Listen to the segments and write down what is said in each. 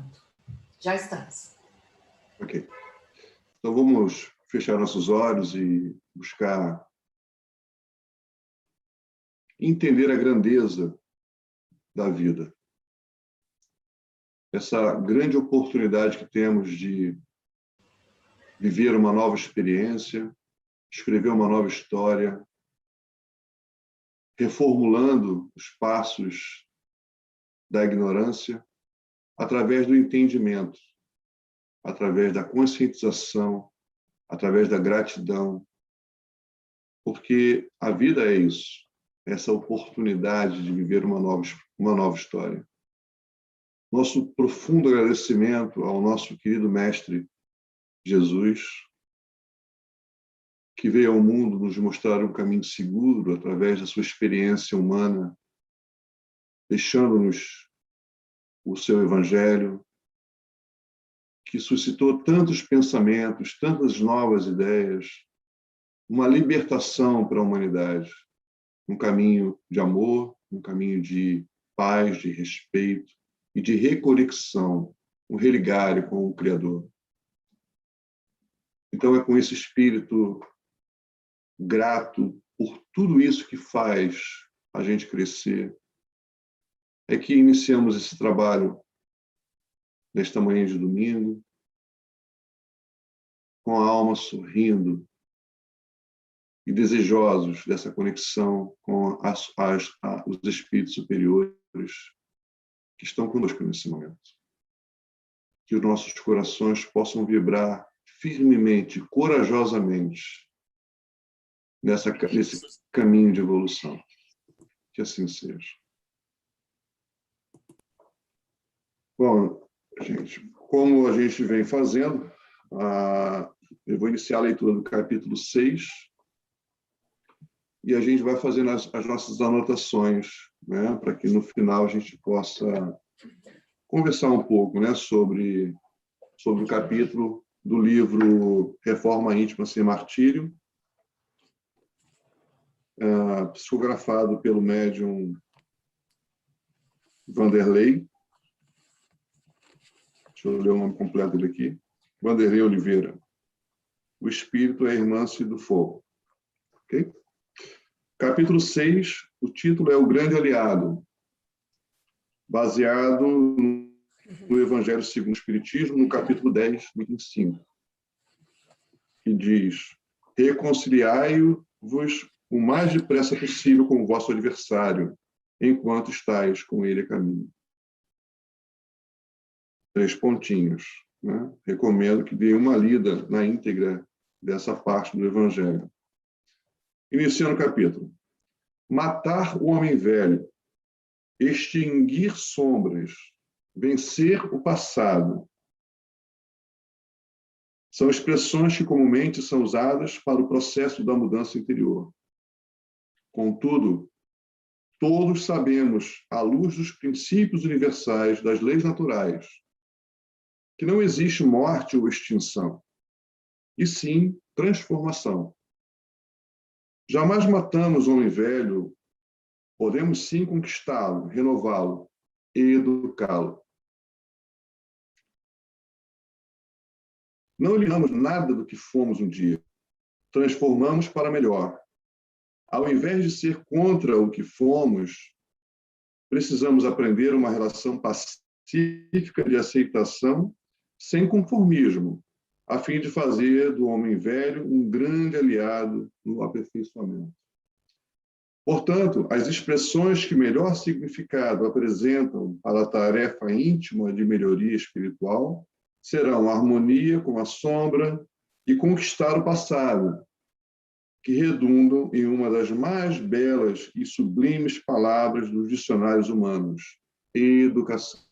pronto. Já estamos. Ok. Então vamos fechar nossos olhos e buscar entender a grandeza da vida. Essa grande oportunidade que temos de viver uma nova experiência, escrever uma nova história, reformulando os passos da ignorância através do entendimento, através da conscientização, através da gratidão, porque a vida é isso, essa oportunidade de viver uma nova história. Nosso profundo agradecimento ao nosso querido Mestre Jesus, que veio ao mundo nos mostrar um caminho seguro através da sua experiência humana, deixando-nos o seu Evangelho, que suscitou tantos pensamentos, tantas novas ideias, uma libertação para a humanidade, um caminho de amor, um caminho de paz, de respeito e de reconexão, um religário com o Criador. Então, é com esse espírito grato por tudo isso que faz a gente crescer, é que iniciamos esse trabalho nesta manhã de domingo, com a alma sorrindo e desejosos dessa conexão com os espíritos superiores que estão conosco nesse momento. Que os nossos corações possam vibrar firmemente, corajosamente, nesse caminho de evolução. Que assim seja. Bom, gente, como a gente vem fazendo, eu vou iniciar a leitura do capítulo 6 e a gente vai fazendo as nossas anotações, né, para que no final a gente possa conversar um pouco, né, sobre o capítulo do livro Reforma Íntima Sem Martírio, psicografado pelo médium Vanderlei. Deixa eu ler o nome completo dele aqui. Vanderlei Oliveira. O Espírito é a irmã-se do fogo. Ok? Capítulo 6, o título é O Grande Aliado, baseado no Evangelho segundo o Espiritismo, no capítulo 10, item 5, que diz: reconciliai-vos o mais depressa possível com o vosso adversário, enquanto estáis com ele a caminho. 3 pontinhos. Né? Recomendo que dê uma lida na íntegra dessa parte do Evangelho. Iniciando o capítulo. Matar o homem velho, extinguir sombras, vencer o passado. São expressões que comumente são usadas para o processo da mudança interior. Contudo, todos sabemos, à luz dos princípios universais das leis naturais, que não existe morte ou extinção, e sim transformação. Jamais matamos o homem velho, podemos sim conquistá-lo, renová-lo e educá-lo. Não eliminamos nada do que fomos um dia, transformamos para melhor. Ao invés de ser contra o que fomos, precisamos aprender uma relação pacífica de aceitação, sem conformismo, a fim de fazer do homem velho um grande aliado no aperfeiçoamento. Portanto, as expressões que melhor significado apresentam para a tarefa íntima de melhoria espiritual serão harmonia com a sombra e conquistar o passado, que redundam em uma das mais belas e sublimes palavras dos dicionários humanos: educação.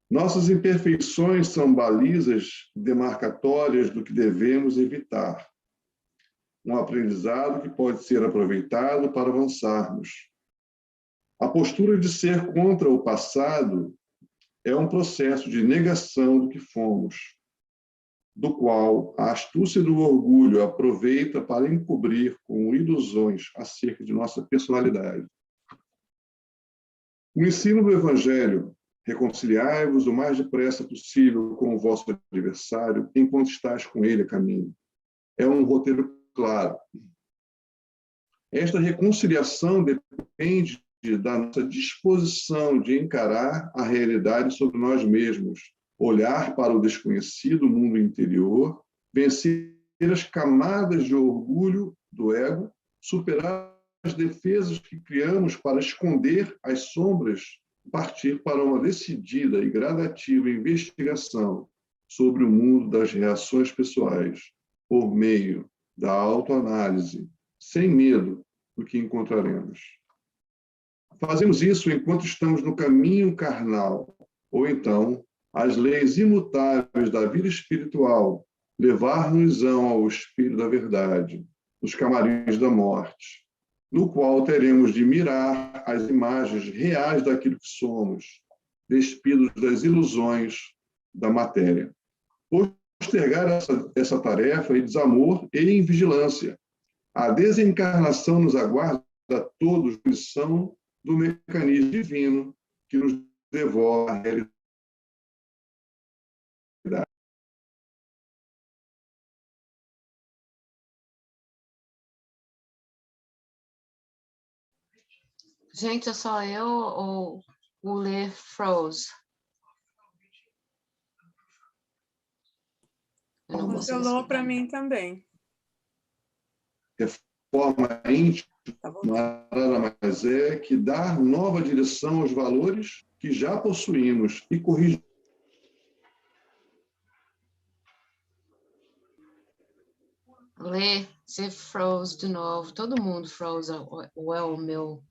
Nossas imperfeições são balizas demarcatórias do que devemos evitar. Um aprendizado que pode ser aproveitado para avançarmos. A postura de ser contra o passado é um processo de negação do que fomos, do qual a astúcia do orgulho aproveita para encobrir com ilusões acerca de nossa personalidade. O ensino do Evangelho Reconciliai-vos o mais depressa possível com o vosso adversário, enquanto estáis com ele a caminho. É um roteiro claro. Esta reconciliação depende da nossa disposição de encarar a realidade sobre nós mesmos, olhar para o desconhecido mundo interior, vencer as camadas de orgulho do ego, superar as defesas que criamos para esconder as sombras, partir para uma decidida e gradativa investigação sobre o mundo das reações pessoais, por meio da autoanálise, sem medo do que encontraremos. Fazemos isso enquanto estamos no caminho carnal, ou então as leis imutáveis da vida espiritual levar-nos-ão ao espírito da verdade, nos camarins da morte, no qual teremos de mirar as imagens reais daquilo que somos, despidos das ilusões da matéria. Postergar essa tarefa em desamor e em vigilância. A desencarnação nos aguarda todos a lição do mecanismo divino que nos devolve a realidade. Gente, é só eu ou o Lê froze? Eu não consigo Funcionou escutar. para mim também. Reforma íntima Tá voltando. nada mais é que dar nova direção aos valores que já possuímos e corrigir. Lê, você froze de novo. Todo mundo froze, ou é o meu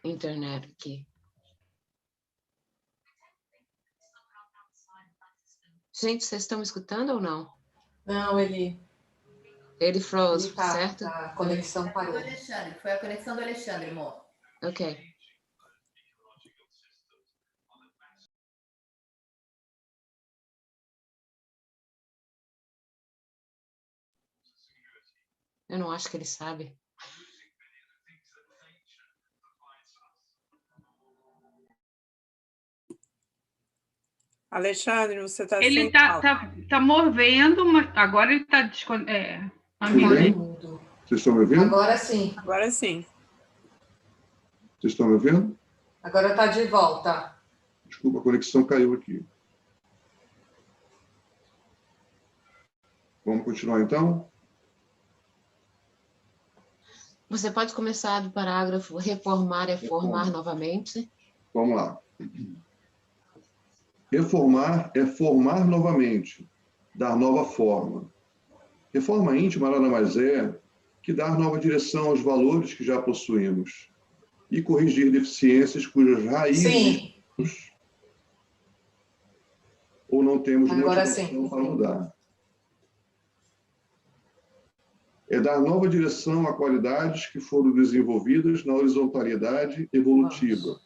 internet aqui? Gente, vocês estão me escutando ou não? Não, ele Froze, tá, certo? a conexão parou. Alexandre, foi a conexão do Alexandre, amor. Ok. Eu não acho que ele sabe. Alexandre, você está Ele sem áudio. tá movendo, mas agora ele está Tudo amigo. bem? Vocês estão me ouvindo? Agora sim. Agora sim. Vocês estão me ouvindo? Agora está de volta. Desculpa, a conexão caiu aqui. Vamos continuar, então? Você pode começar do parágrafo reformar é formar novamente? Vamos lá. Reformar é formar novamente, dar nova forma. Reforma íntima nada mais é que dar nova direção aos valores que já possuímos e corrigir deficiências cujas raízes Sim. ou não temos Agora motivação sim. para mudar. É dar nova direção a qualidades que foram desenvolvidas na horizontalidade evolutiva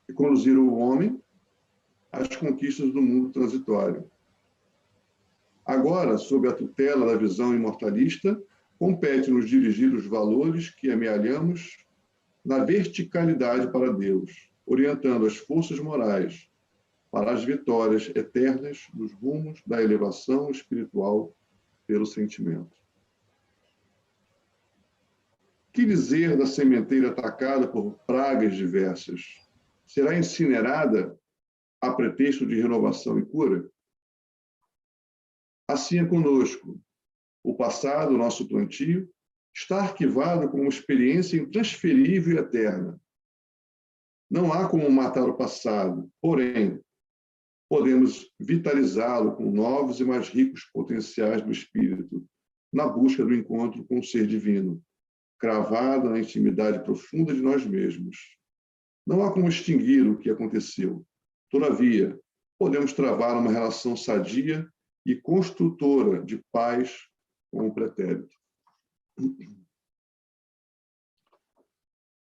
e conduzir o homem às conquistas do mundo transitório. Agora, sob a tutela da visão imortalista, compete-nos dirigir os valores que amealhamos na verticalidade para Deus, orientando as forças morais para as vitórias eternas nos rumos da elevação espiritual pelo sentimento. Que dizer da sementeira atacada por pragas diversas? Será incinerada a pretexto de renovação e cura? Assim é conosco. O passado, nosso plantio, está arquivado como experiência intransferível e eterna. Não há como matar o passado, porém, podemos vitalizá-lo com novos e mais ricos potenciais do espírito, na busca do encontro com o ser divino, cravado na intimidade profunda de nós mesmos. Não há como extinguir o que aconteceu. Todavia, podemos travar uma relação sadia e construtora de paz com o pretérito.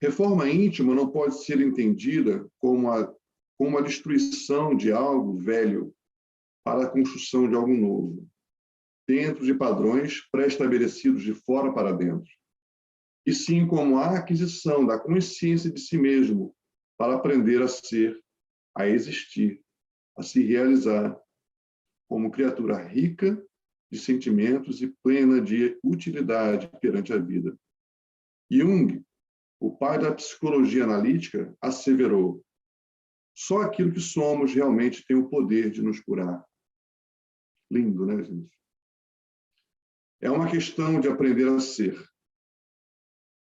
Reforma íntima não pode ser entendida como a destruição de algo velho para a construção de algo novo, dentro de padrões pré-estabelecidos de fora para dentro, e sim como a aquisição da consciência de si mesmo para aprender a ser a existir, a se realizar como criatura rica de sentimentos e plena de utilidade perante a vida. Jung, o pai da psicologia analítica, asseverou: só aquilo que somos realmente tem o poder de nos curar. Lindo, né, gente? É uma questão de aprender a ser.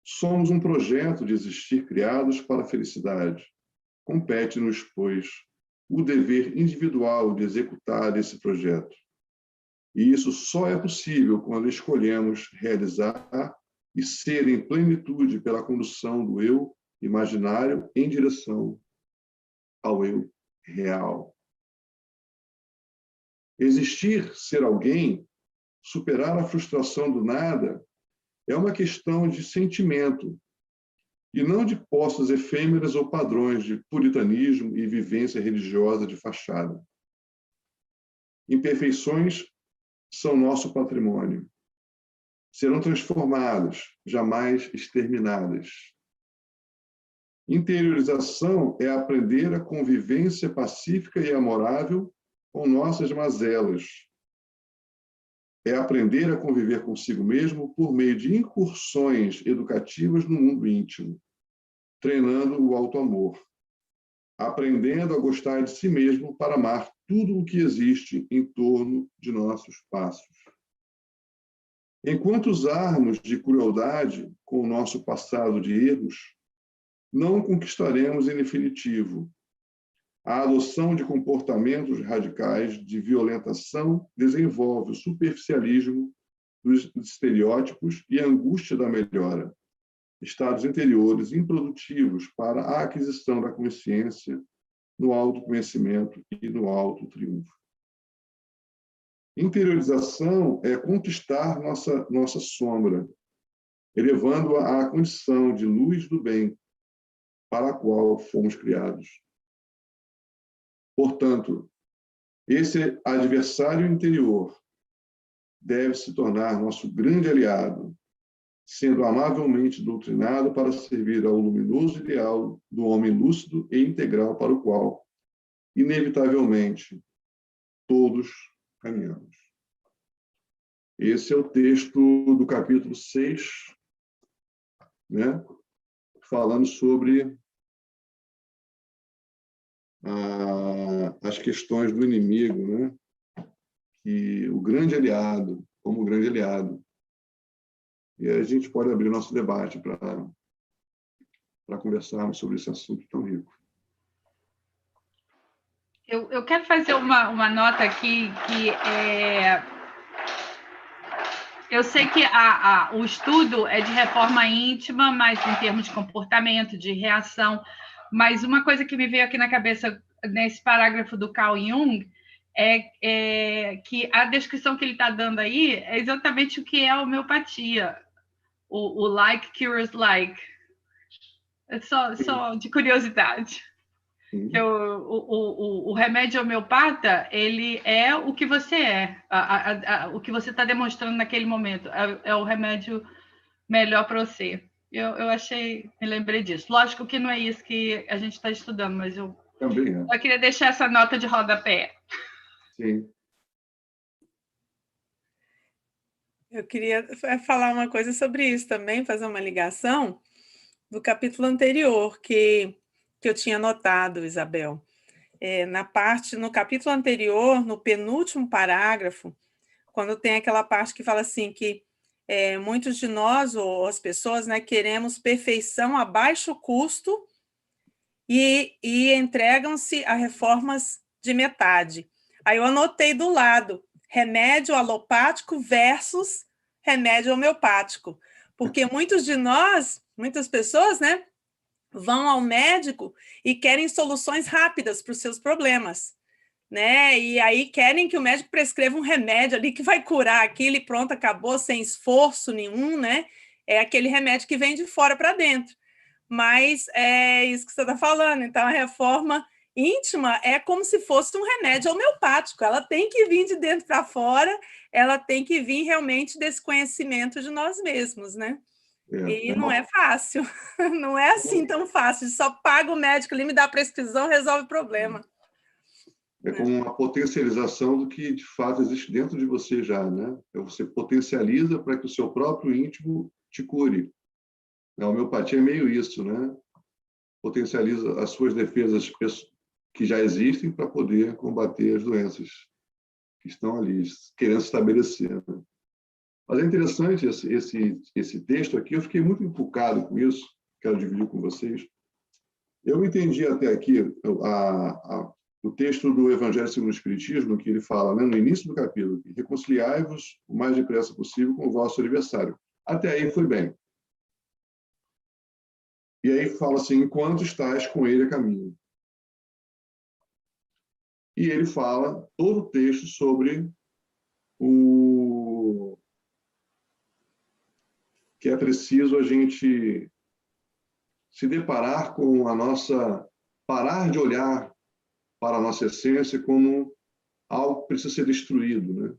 Somos um projeto de existir criados para a felicidade. Compete-nos, pois, o dever individual de executar esse projeto. E isso só é possível quando escolhemos realizar e ser em plenitude pela condução do eu imaginário em direção ao eu real. Existir, ser alguém, superar a frustração do nada, é uma questão de sentimento, e não de posses efêmeras ou padrões de puritanismo e vivência religiosa de fachada. Imperfeições são nosso patrimônio. Serão transformadas, jamais exterminadas. Interiorização é aprender a convivência pacífica e amorável com nossas mazelas. É aprender a conviver consigo mesmo por meio de incursões educativas no mundo íntimo, treinando o auto-amor, aprendendo a gostar de si mesmo para amar tudo o que existe em torno de nossos passos. Enquanto usarmos de crueldade com o nosso passado de erros, não conquistaremos em definitivo. A adoção de comportamentos radicais de violentação desenvolve o superficialismo dos estereótipos e a angústia da melhora, estados interiores improdutivos para a aquisição da consciência no autoconhecimento e no autotriunfo. Interiorização é conquistar nossa sombra, elevando-a à condição de luz do bem para a qual fomos criados. Portanto, esse adversário interior deve se tornar nosso grande aliado, sendo amavelmente doutrinado para servir ao luminoso ideal do homem lúcido e integral para o qual, inevitavelmente, todos caminhamos. Esse é o texto do capítulo 6, né? Falando sobre as questões do inimigo, né? E o grande aliado, como o grande aliado. E aí a gente pode abrir nosso debate para conversarmos sobre esse assunto tão rico. Eu quero fazer uma nota aqui que eu sei que o estudo é de reforma íntima, mas em termos de comportamento, de reação, mas uma coisa que me veio aqui na cabeça nesse parágrafo do Carl Jung é que a descrição que ele está dando aí é exatamente o que é a homeopatia, o like cures like. É só de curiosidade. Que o remédio homeopata, ele é o que você é, o que você está demonstrando naquele momento, é o remédio melhor para você. Eu me lembrei disso. Lógico que não é isso que a gente está estudando, mas eu queria deixar essa nota de rodapé. Sim. Eu queria falar uma coisa sobre isso também, fazer uma ligação do capítulo anterior, que eu tinha notado, Isabel. No capítulo anterior, no penúltimo parágrafo, quando tem aquela parte que fala assim que muitos de nós, ou as pessoas, né, queremos perfeição a baixo custo e entregam-se a reformas de metade. Aí eu anotei do lado, remédio alopático versus remédio homeopático, porque muitas pessoas, né, vão ao médico e querem soluções rápidas para os seus problemas, né? E aí querem que o médico prescreva um remédio ali que vai curar aquilo e pronto, acabou, sem esforço nenhum, né? É aquele remédio que vem de fora para dentro. Mas é isso que você está falando. Então, a reforma íntima é como se fosse um remédio homeopático. Ela tem que vir de dentro para fora, ela tem que vir realmente desse conhecimento de nós mesmos, né? E não é fácil, não é assim tão fácil, só paga o médico ali, me dá a prescrição, resolve o problema. É como uma potencialização do que, de fato, existe dentro de você já, né? Você potencializa para que o seu próprio íntimo te cure. A homeopatia é meio isso, né? Potencializa as suas defesas que já existem para poder combater as doenças que estão ali, querendo se estabelecer. Né? Mas é interessante esse texto aqui, eu fiquei muito encucado com isso, quero dividir com vocês. Eu entendi até aqui o texto do Evangelho segundo o Espiritismo, que ele fala, né, no início do capítulo, que reconciliai-vos o mais depressa possível com o vosso adversário. Até aí foi bem. E aí fala assim, enquanto estás com ele a caminho. E ele fala todo o texto sobre que é preciso a gente se deparar com a nossa... parar de olhar para a nossa essência como algo que precisa ser destruído, né?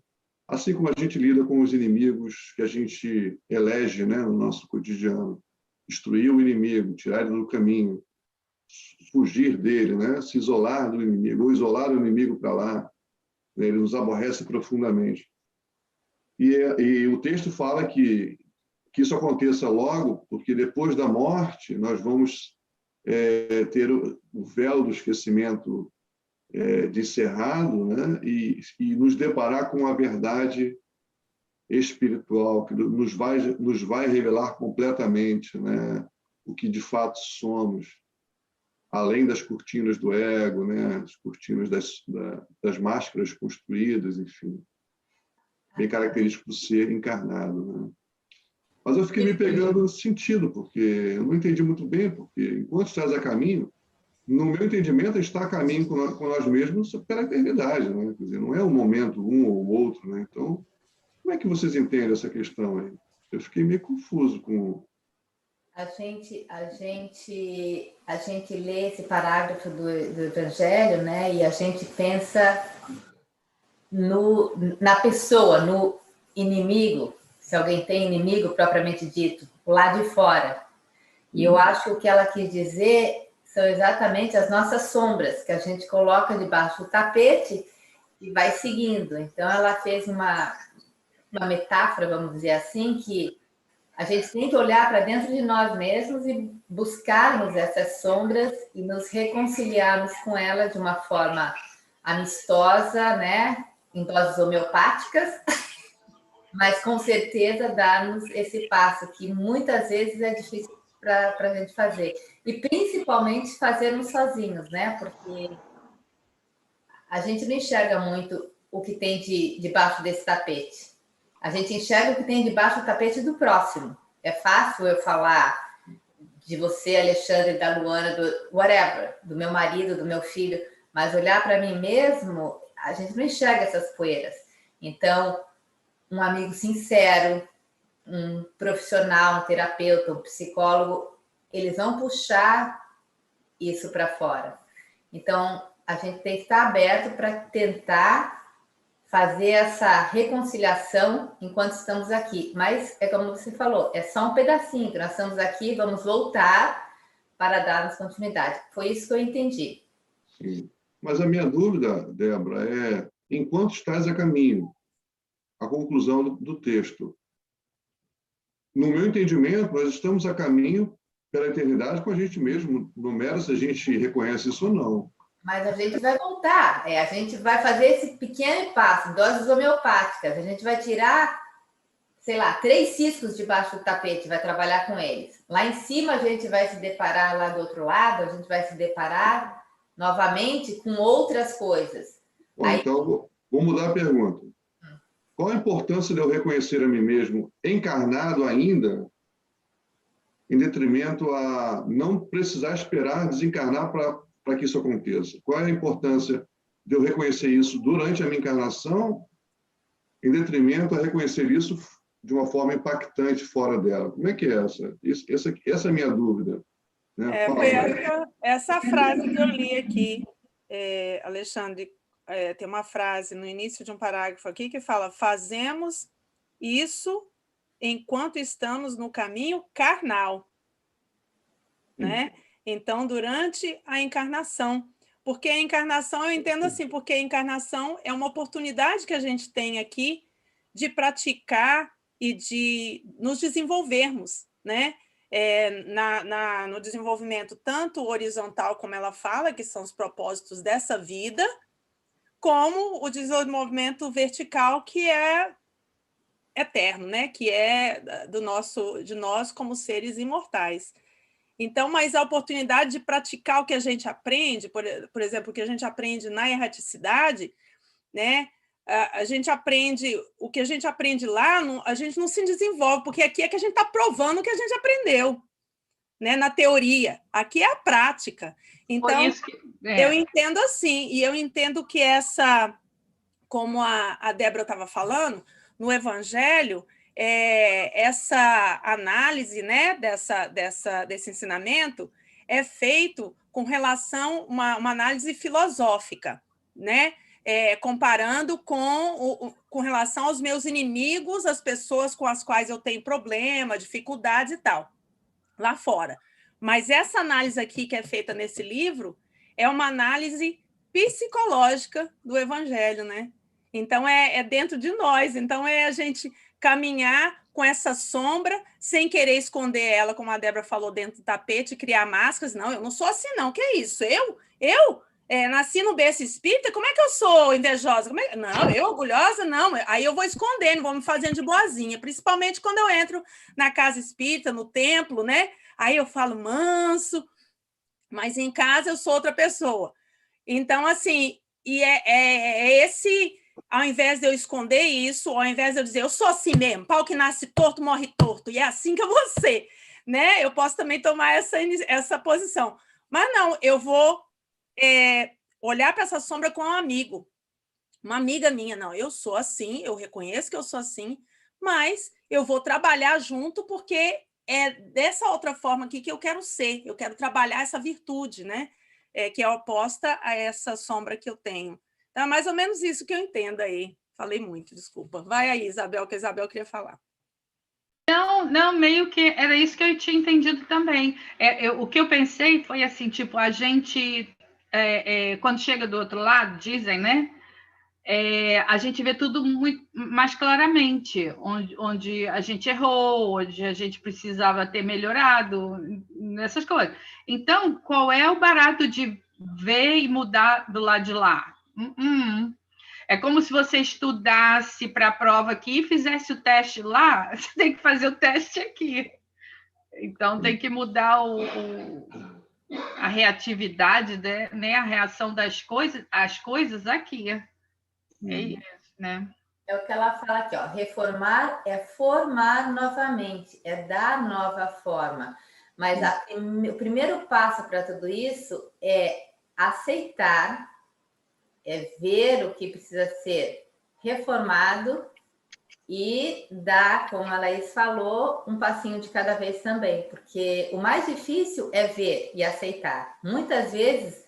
Assim como a gente lida com os inimigos que a gente elege, né, no nosso cotidiano. Destruir o inimigo, tirar ele do caminho, fugir dele, né? Se isolar do inimigo, ou isolar o inimigo para lá. Ele nos aborrece profundamente. E o texto fala que isso aconteça logo, porque depois da morte nós vamos ter o véu do esquecimento descerrado, né? E nos deparar com a verdade espiritual, que nos vai revelar completamente, né? O que de fato somos, além das cortinas do ego, né? As cortinas das máscaras construídas, enfim, bem característico do ser encarnado, né? Mas eu fiquei me pegando nesse sentido, porque eu não entendi muito bem, porque enquanto estás a caminho, no meu entendimento, está a caminho com nós mesmos pela eternidade, né? Quer dizer, não é um momento um ou outro, né? Então, como é que vocês entendem essa questão aí? Eu fiquei meio confuso com... A gente lê esse parágrafo do Evangelho, né? E a gente pensa na pessoa, no inimigo, se alguém tem inimigo propriamente dito, lá de fora. E eu acho que o que ela quis dizer são exatamente as nossas sombras, que a gente coloca debaixo do tapete e vai seguindo. Então, ela fez uma metáfora, vamos dizer assim, que a gente tem que olhar para dentro de nós mesmos e buscarmos essas sombras e nos reconciliarmos com elas de uma forma amistosa, né? Em doses homeopáticas, mas com certeza darmos esse passo, que muitas vezes é difícil para a gente fazer. E principalmente fazermos sozinhos, né? Porque a gente não enxerga muito o que tem debaixo desse tapete. A gente enxerga o que tem debaixo do tapete do próximo. É fácil eu falar de você, Alexandre, da Luana, do whatever, do meu marido, do meu filho, mas olhar para mim mesmo, a gente não enxerga essas poeiras. Então, um amigo sincero, um profissional, um terapeuta, um psicólogo, eles vão puxar isso para fora. Então, a gente tem que estar aberto para tentar fazer essa reconciliação enquanto estamos aqui. Mas, é como você falou, é só um pedacinho, que nós estamos aqui, vamos voltar para darmos continuidade. Foi isso que eu entendi. Sim. Mas a minha dúvida, Débora, é, enquanto estás a caminho, a conclusão do texto. No meu entendimento, nós estamos a caminho pela eternidade com a gente mesmo, não mera se a gente reconhece isso ou não. Mas a gente vai voltar, a gente vai fazer esse pequeno passo, doses homeopáticas, a gente vai tirar, sei lá, 3 ciscos debaixo do tapete, vai trabalhar com eles. Lá em cima a gente vai se deparar, lá do outro lado, a gente vai se deparar novamente com outras coisas. Bom, aí... Então, vou mudar a pergunta. Qual a importância de eu reconhecer a mim mesmo encarnado ainda, em detrimento a não precisar esperar desencarnar para que isso aconteça? Qual é a importância de eu reconhecer isso durante a minha encarnação, em detrimento a reconhecer isso de uma forma impactante fora dela? Como é que é essa? Essa é a minha dúvida. Né? Foi essa frase que eu li aqui, Alexandre. Tem uma frase no início de um parágrafo aqui que fala: fazemos isso enquanto estamos no caminho carnal, né? Então, durante a encarnação. Porque a encarnação, eu entendo assim, porque a encarnação é uma oportunidade que a gente tem aqui de praticar e de nos desenvolvermos, né? No desenvolvimento tanto horizontal, como ela fala, que são os propósitos dessa vida, como o desenvolvimento vertical, que é eterno, né? Que é de nós como seres imortais. Então, mas a oportunidade de praticar o que a gente aprende, por exemplo, o que a gente aprende na erraticidade, né? A gente aprende, o que a gente aprende lá, a gente não se desenvolve, porque aqui é que a gente está provando o que a gente aprendeu, né? Na teoria. Aqui é a prática. Então, eu entendo assim, e eu entendo que como a Débora estava falando, no Evangelho, essa análise, né, desse ensinamento é feito com relação a uma análise filosófica, né? Comparando com relação aos meus inimigos, as pessoas com as quais eu tenho problema, dificuldades e tal, lá fora. Mas essa análise aqui que é feita nesse livro é uma análise psicológica do Evangelho, né? Então, é dentro de nós. Então, é a gente caminhar com essa sombra, sem querer esconder ela, como a Débora falou, dentro do tapete, criar máscaras. Não, eu não sou assim, não. Que é isso? Eu nasci no berço espírita, como é que eu sou invejosa? Não, eu orgulhosa, não. Aí eu vou escondendo, vou me fazendo de boazinha, principalmente quando eu entro na casa espírita, no templo, né? Aí eu falo manso, mas em casa eu sou outra pessoa. Então, assim, e esse... Ao invés de eu esconder isso, ao invés de eu dizer, eu sou assim mesmo, pau que nasce torto, morre torto, e é assim que eu vou ser, né? Eu posso também tomar essa posição. Mas não, eu vou olhar para essa sombra com um amigo, uma amiga minha. Não, eu sou assim, eu reconheço que eu sou assim, mas eu vou trabalhar junto porque é dessa outra forma aqui que eu quero ser, eu quero trabalhar essa virtude, né? Que é oposta a essa sombra que eu tenho. É mais ou menos isso que eu entendo aí. Falei muito, desculpa. Vai aí, Isabel, que a Isabel queria falar. Não, meio que era isso que eu tinha entendido também. O que eu pensei foi assim, tipo, a gente, quando chega do outro lado, dizem, né? A gente vê tudo muito mais claramente, onde a gente errou, onde a gente precisava ter melhorado, nessas coisas. Então, qual é o barato de ver e mudar do lado de lá? É como se você estudasse para a prova aqui e fizesse o teste lá, você tem que fazer o teste aqui. Então, tem que mudar a reatividade, né? A reação das coisas, as coisas aqui. É isso, né? É o que ela fala aqui, ó. Reformar é formar novamente, é dar nova forma. Mas o primeiro passo para tudo isso é aceitar, é ver o que precisa ser reformado e dar, como a Laís falou, um passinho de cada vez também, porque o mais difícil é ver e aceitar. Muitas vezes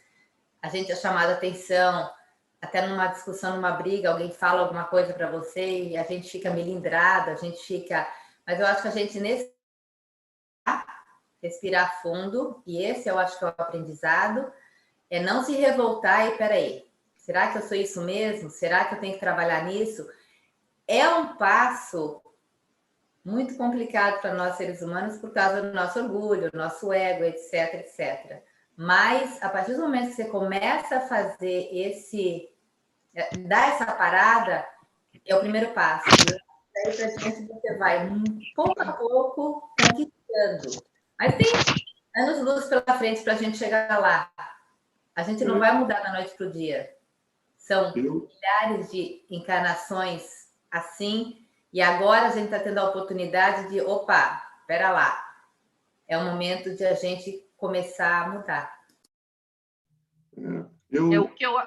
a gente é chamado a atenção, até numa discussão, numa briga, alguém fala alguma coisa para você e a gente fica melindrado, a gente fica... Mas eu acho que a gente respirar fundo, e esse eu acho que é o aprendizado, é não se revoltar e, peraí, será que eu sou isso mesmo? Será que eu tenho que trabalhar nisso? É um passo muito complicado para nós seres humanos por causa do nosso orgulho, nosso ego, etc, etc. Mas, a partir do momento que você começa a fazer dar essa parada, é o primeiro passo. Daí para frente você vai pouco a pouco conquistando. Mas tem anos-luz pela frente para a gente chegar lá. A gente não vai mudar da noite para o dia. São milhares de encarnações assim, e agora a gente está tendo a oportunidade de, opa, espera lá, é o momento de a gente começar a mudar.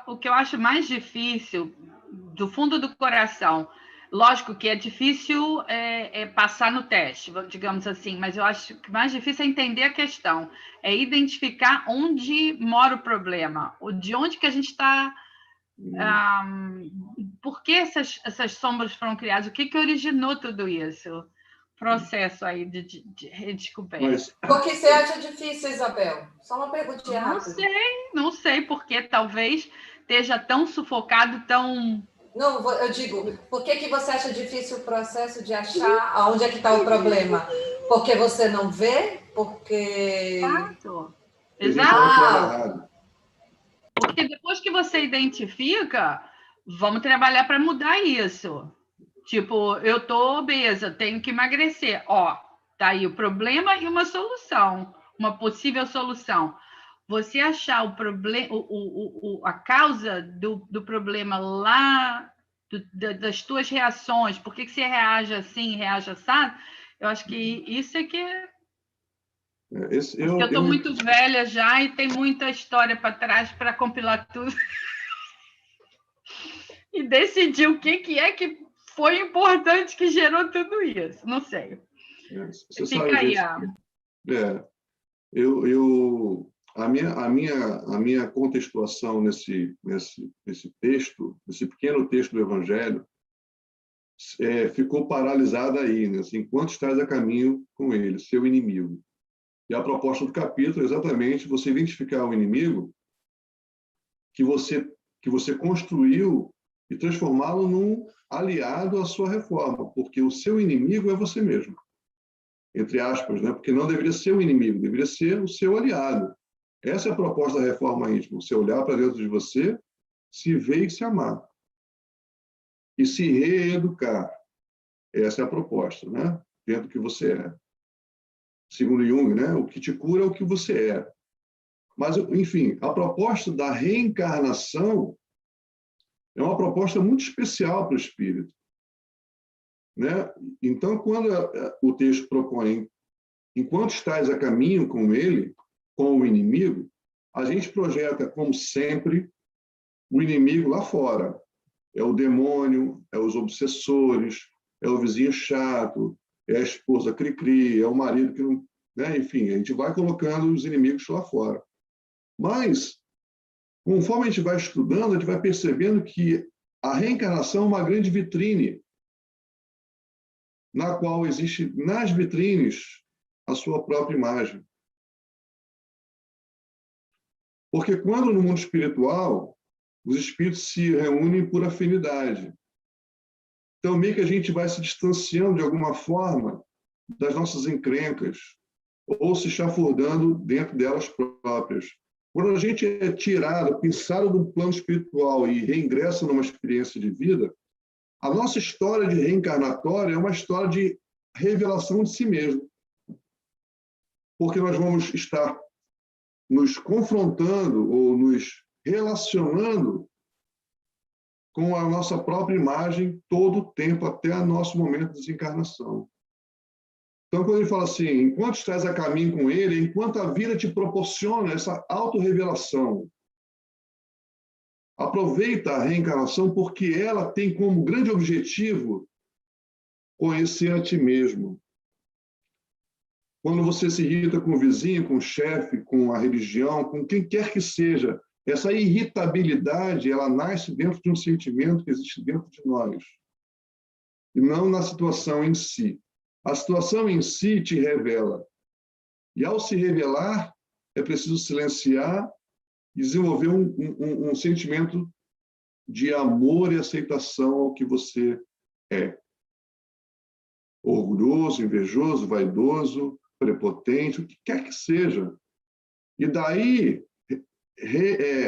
O que eu acho mais difícil, do fundo do coração, lógico que é difícil passar no teste, digamos assim, mas eu acho que mais difícil é entender a questão, é identificar onde mora o problema, de onde que a gente está, por que essas sombras foram criadas, o que originou tudo isso? processo aí de redescoberta. Mas, Por que você acha difícil, Isabel? Só uma perguntinha rápida. Não sei porque talvez esteja tão sufocado, tão... Não, eu digo, por que você acha difícil o processo de achar aonde é que está o problema? Porque você não vê? Porque... Exato. a gente Exato. trabalha errado. Porque depois que você identifica, vamos trabalhar para mudar isso. Tipo, eu estou obesa, tenho que emagrecer. Ó, tá aí o problema e uma solução, uma possível solução. Você achar o problema, a causa do problema lá, das tuas reações, por que você reage assim, reage assado, eu acho que isso é que é. Eu estou muito velha já e tem muita história para trás para compilar tudo. E decidir o que é que foi importante que gerou tudo isso. Não sei. Você Fica sabe, aí. A minha contextuação nesse texto, nesse pequeno texto do Evangelho, ficou paralisada aí, né? Assim, enquanto estás a caminho com ele, seu inimigo. E a proposta do capítulo é exatamente você identificar o inimigo que você construiu e transformá-lo num aliado à sua reforma, porque o seu inimigo é você mesmo, entre aspas, né? Porque não deveria ser o inimigo, deveria ser o seu aliado. Essa é a proposta da reforma íntima, você olhar para dentro de você, se ver e se amar. E se reeducar. Essa é a proposta, né? Dentro do que você é. Segundo Jung, né? O que te cura é o que você é. Mas, enfim, a proposta da reencarnação é uma proposta muito especial para o espírito, né? Então, quando o texto propõe, enquanto estás a caminho com ele, com o inimigo, a gente projeta, como sempre, o inimigo lá fora. É o demônio, é os obsessores, é o vizinho chato, é a esposa cri-cri, é o marido que não... Né? Enfim, a gente vai colocando os inimigos lá fora. Mas, conforme a gente vai estudando, a gente vai percebendo que a reencarnação é uma grande vitrine, na qual existe, nas vitrines, a sua própria imagem. Porque quando no mundo espiritual, os espíritos se reúnem por afinidade. Então, meio que a gente vai se distanciando, de alguma forma, das nossas encrencas, ou se chafurdando dentro delas próprias. Quando a gente é tirado, pensado do plano espiritual e reingressa numa experiência de vida, a nossa história de reencarnatória é uma história de revelação de si mesmo. Porque nós vamos estar nos confrontando ou nos relacionando com a nossa própria imagem todo o tempo, até o nosso momento de desencarnação. Então, quando ele fala assim, enquanto estás a caminho com ele, enquanto a vida te proporciona essa autorrevelação, aproveita a reencarnação porque ela tem como grande objetivo conhecer a ti mesmo. Quando você se irrita com o vizinho, com o chefe, com a religião, com quem quer que seja, essa irritabilidade, ela nasce dentro de um sentimento que existe dentro de nós, e não na situação em si. A situação em si te revela. E, ao se revelar, é preciso silenciar e desenvolver um sentimento de amor e aceitação ao que você é. Orgulhoso, invejoso, vaidoso, prepotente, o que quer que seja. E daí,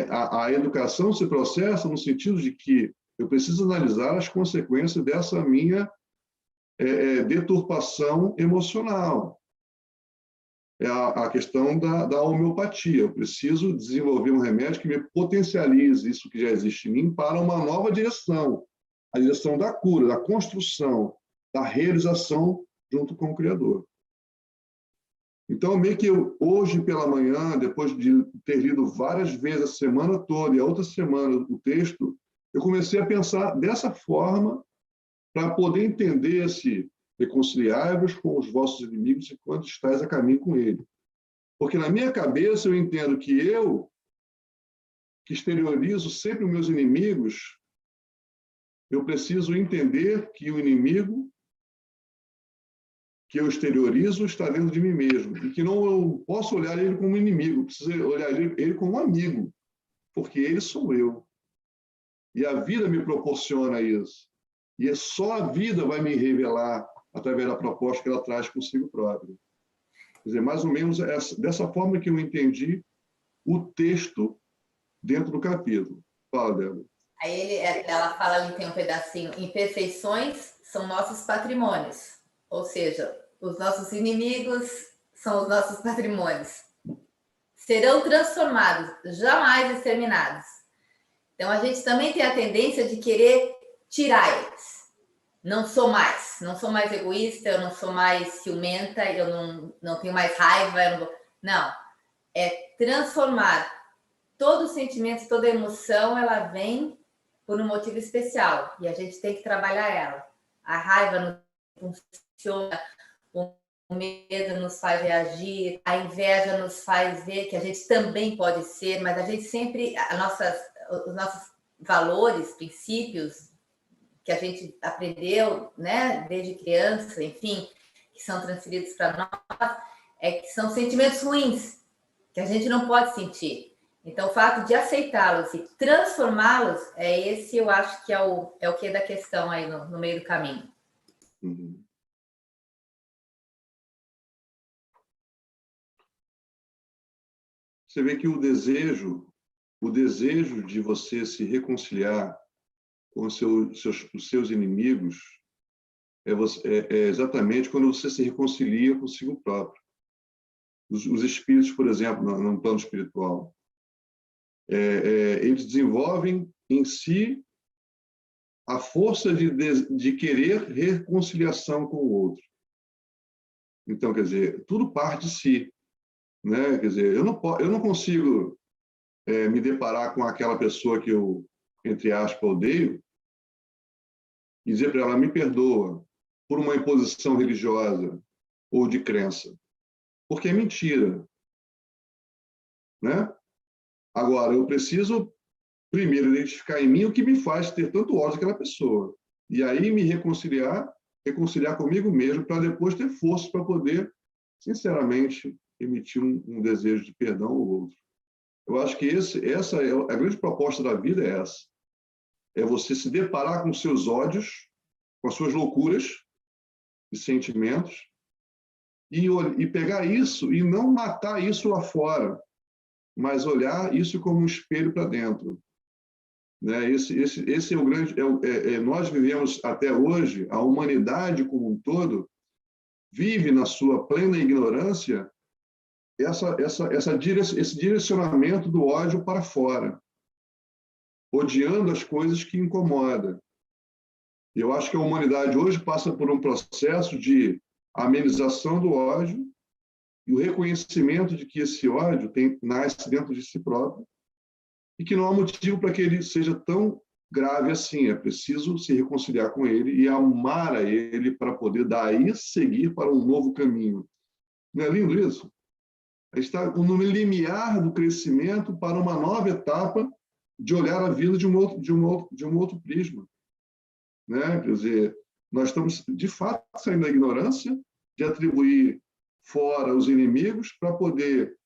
a educação se processa no sentido de que eu preciso analisar as consequências dessa minha deturpação emocional. É a questão da homeopatia. Eu preciso desenvolver um remédio que me potencialize isso que já existe em mim para uma nova direção. A direção da cura, da construção, da realização junto com o Criador. Então, meio que hoje pela manhã, depois de ter lido várias vezes a semana toda e a outra semana o texto, eu comecei a pensar dessa forma para poder entender esse reconciliai-vos com os vossos inimigos enquanto estáis a caminho com ele. Porque na minha cabeça eu entendo que eu, que exteriorizo sempre os meus inimigos, eu preciso entender que o inimigo que eu exteriorizo está dentro de mim mesmo, e que não eu posso olhar ele como inimigo, preciso olhar ele como amigo, porque ele sou eu. E a vida me proporciona isso. E é só a vida vai me revelar através da proposta que ela traz consigo própria. Quer dizer, mais ou menos dessa forma que eu entendi o texto dentro do capítulo. Fala, Débora. Aí ela fala ali, tem um pedacinho, imperfeições são nossos patrimônios, ou seja, os nossos inimigos são os nossos patrimônios. Serão transformados, jamais exterminados. Então, a gente também tem a tendência de querer tirar eles. Não sou mais egoísta, eu não sou mais ciumenta, eu não tenho mais raiva, não, é transformar. Todo sentimento, toda emoção, ela vem por um motivo especial, e a gente tem que trabalhar ela. A raiva não funciona, o medo nos faz reagir, a inveja nos faz ver que a gente também pode ser, mas a gente sempre, os nossos valores, princípios, que a gente aprendeu, né, desde criança, enfim, que são transferidos para nós, que são sentimentos ruins, que a gente não pode sentir. Então, o fato de aceitá-los e transformá-los, esse eu acho que é o que da questão aí no meio do caminho. Uhum. Você vê que o desejo de você se reconciliar com os seus inimigos é exatamente quando você se reconcilia consigo próprio. Os espíritos, por exemplo, no plano espiritual, eles desenvolvem em si a força de querer reconciliação com o outro. Então, quer dizer, tudo parte de si, né? Quer dizer, eu não consigo me deparar com aquela pessoa que eu, entre aspas, odeio e dizer para ela, me perdoa por uma imposição religiosa ou de crença, porque é mentira, né? Agora, eu preciso primeiro identificar em mim o que me faz ter tanto ódio daquela pessoa. E aí me reconciliar comigo mesmo, para depois ter força para poder, sinceramente, emitir um desejo de perdão ao outro. Eu acho que essa é a grande proposta da vida, é essa. É você se deparar com os seus ódios, com as suas loucuras e sentimentos, e pegar isso e não matar isso lá fora, mas olhar isso como um espelho para dentro. Né? Esse é o grande... nós vivemos até hoje, a humanidade como um todo vive na sua plena ignorância esse direcionamento do ódio para fora, odiando as coisas que incomodam. Eu acho que a humanidade hoje passa por um processo de amenização do ódio e o reconhecimento de que esse ódio nasce dentro de si próprio e que não há motivo para que ele seja tão grave assim. É preciso se reconciliar com ele e amar a ele para poder daí seguir para um novo caminho. Não é lindo isso? A gente está no limiar do crescimento para uma nova etapa de olhar a vida de um outro prisma. Né? Quer dizer, nós estamos, de fato, saindo da ignorância de atribuir fora os inimigos para poder,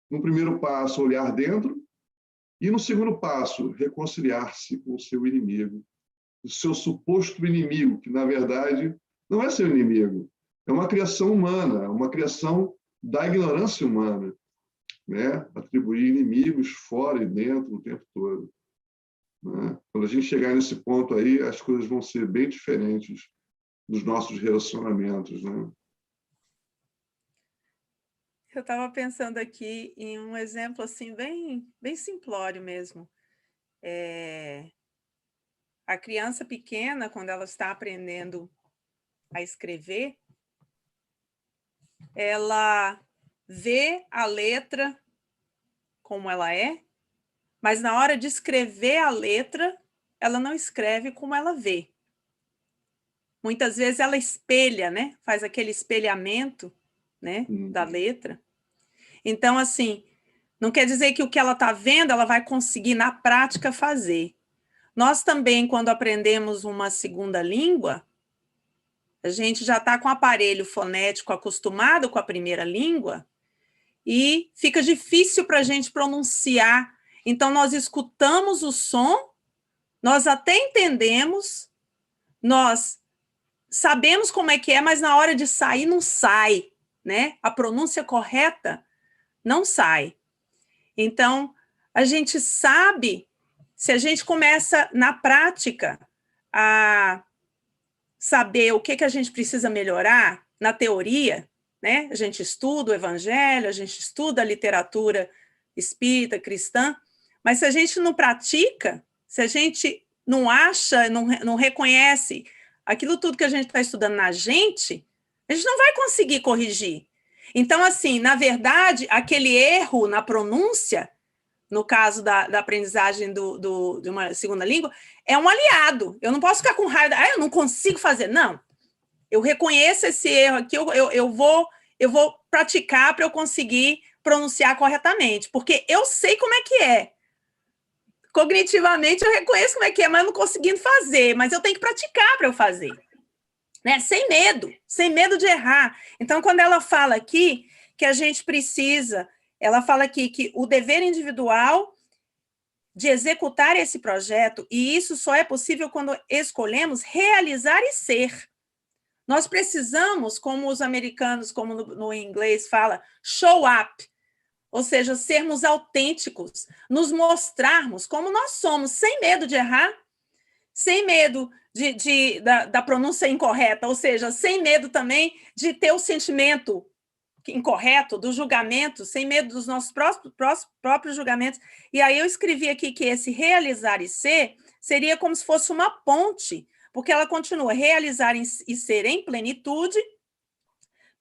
no primeiro passo, olhar dentro e, no segundo passo, reconciliar-se com o seu inimigo, o seu suposto inimigo, que, na verdade, não é seu inimigo, é uma criação humana, é uma criação da ignorância humana, né? Atribuir inimigos fora e dentro o tempo todo. Né? Quando a gente chegar nesse ponto aí, as coisas vão ser bem diferentes dos nossos relacionamentos, né? Eu estava pensando aqui em um exemplo assim bem simplório mesmo. A criança pequena, quando ela está aprendendo a escrever, ela vê a letra como ela é, mas na hora de escrever a letra, ela não escreve como ela vê. Muitas vezes ela espelha, né? Faz aquele espelhamento, né, da letra. Então, assim, não quer dizer que o que ela está vendo, ela vai conseguir na prática fazer. Nós também, quando aprendemos uma segunda língua, A gente já está com o aparelho fonético acostumado com a primeira língua e fica difícil para a gente pronunciar. Então, nós escutamos o som, nós até entendemos, nós sabemos como é que é, mas na hora de sair não sai, né? A pronúncia correta não sai. Então, a gente sabe, se a gente começa na prática a saber o que a gente precisa melhorar na teoria, né? A gente estuda o evangelho, a gente estuda a literatura espírita, cristã, mas se a gente não pratica, se a gente não acha, não reconhece aquilo tudo que a gente está estudando na gente, a gente não vai conseguir corrigir. Então, assim, na verdade, aquele erro na pronúncia, no caso da aprendizagem de uma segunda língua, é um aliado. Eu não posso ficar com raiva, eu não consigo fazer. Não. Eu reconheço esse erro aqui, eu vou praticar para eu conseguir pronunciar corretamente, porque eu sei como é que é. Cognitivamente, eu reconheço como é que é, mas eu não conseguindo fazer, mas eu tenho que praticar para eu fazer. Né? Sem medo de errar. Então, quando ela fala aqui que a gente precisa, ela fala aqui que o dever individual de executar esse projeto, e isso só é possível quando escolhemos realizar e ser. Nós precisamos, como os americanos, como no inglês fala, show up, ou seja, sermos autênticos, nos mostrarmos como nós somos, sem medo de errar, sem medo da pronúncia incorreta, ou seja, sem medo também de ter o sentimento incorreto, do julgamento, sem medo dos nossos próprios julgamentos. E aí eu escrevi aqui que esse realizar e ser seria como se fosse uma ponte, porque ela continua realizar e ser em plenitude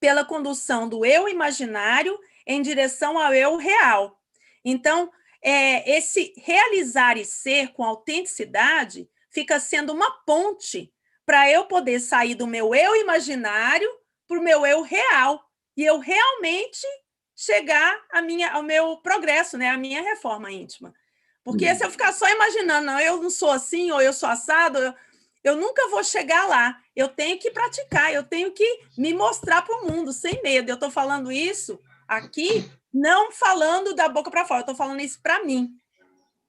pela condução do eu imaginário em direção ao eu real. Então, esse realizar e ser com autenticidade fica sendo uma ponte para eu poder sair do meu eu imaginário para o meu eu real, e eu realmente chegar ao meu progresso, né, à minha reforma íntima. Porque se eu ficar só imaginando, não, eu não sou assim, ou eu sou assado, eu nunca vou chegar lá. Eu tenho que praticar, eu tenho que me mostrar para o mundo, sem medo. Eu estou falando isso aqui, não falando da boca para fora, eu estou falando isso para mim.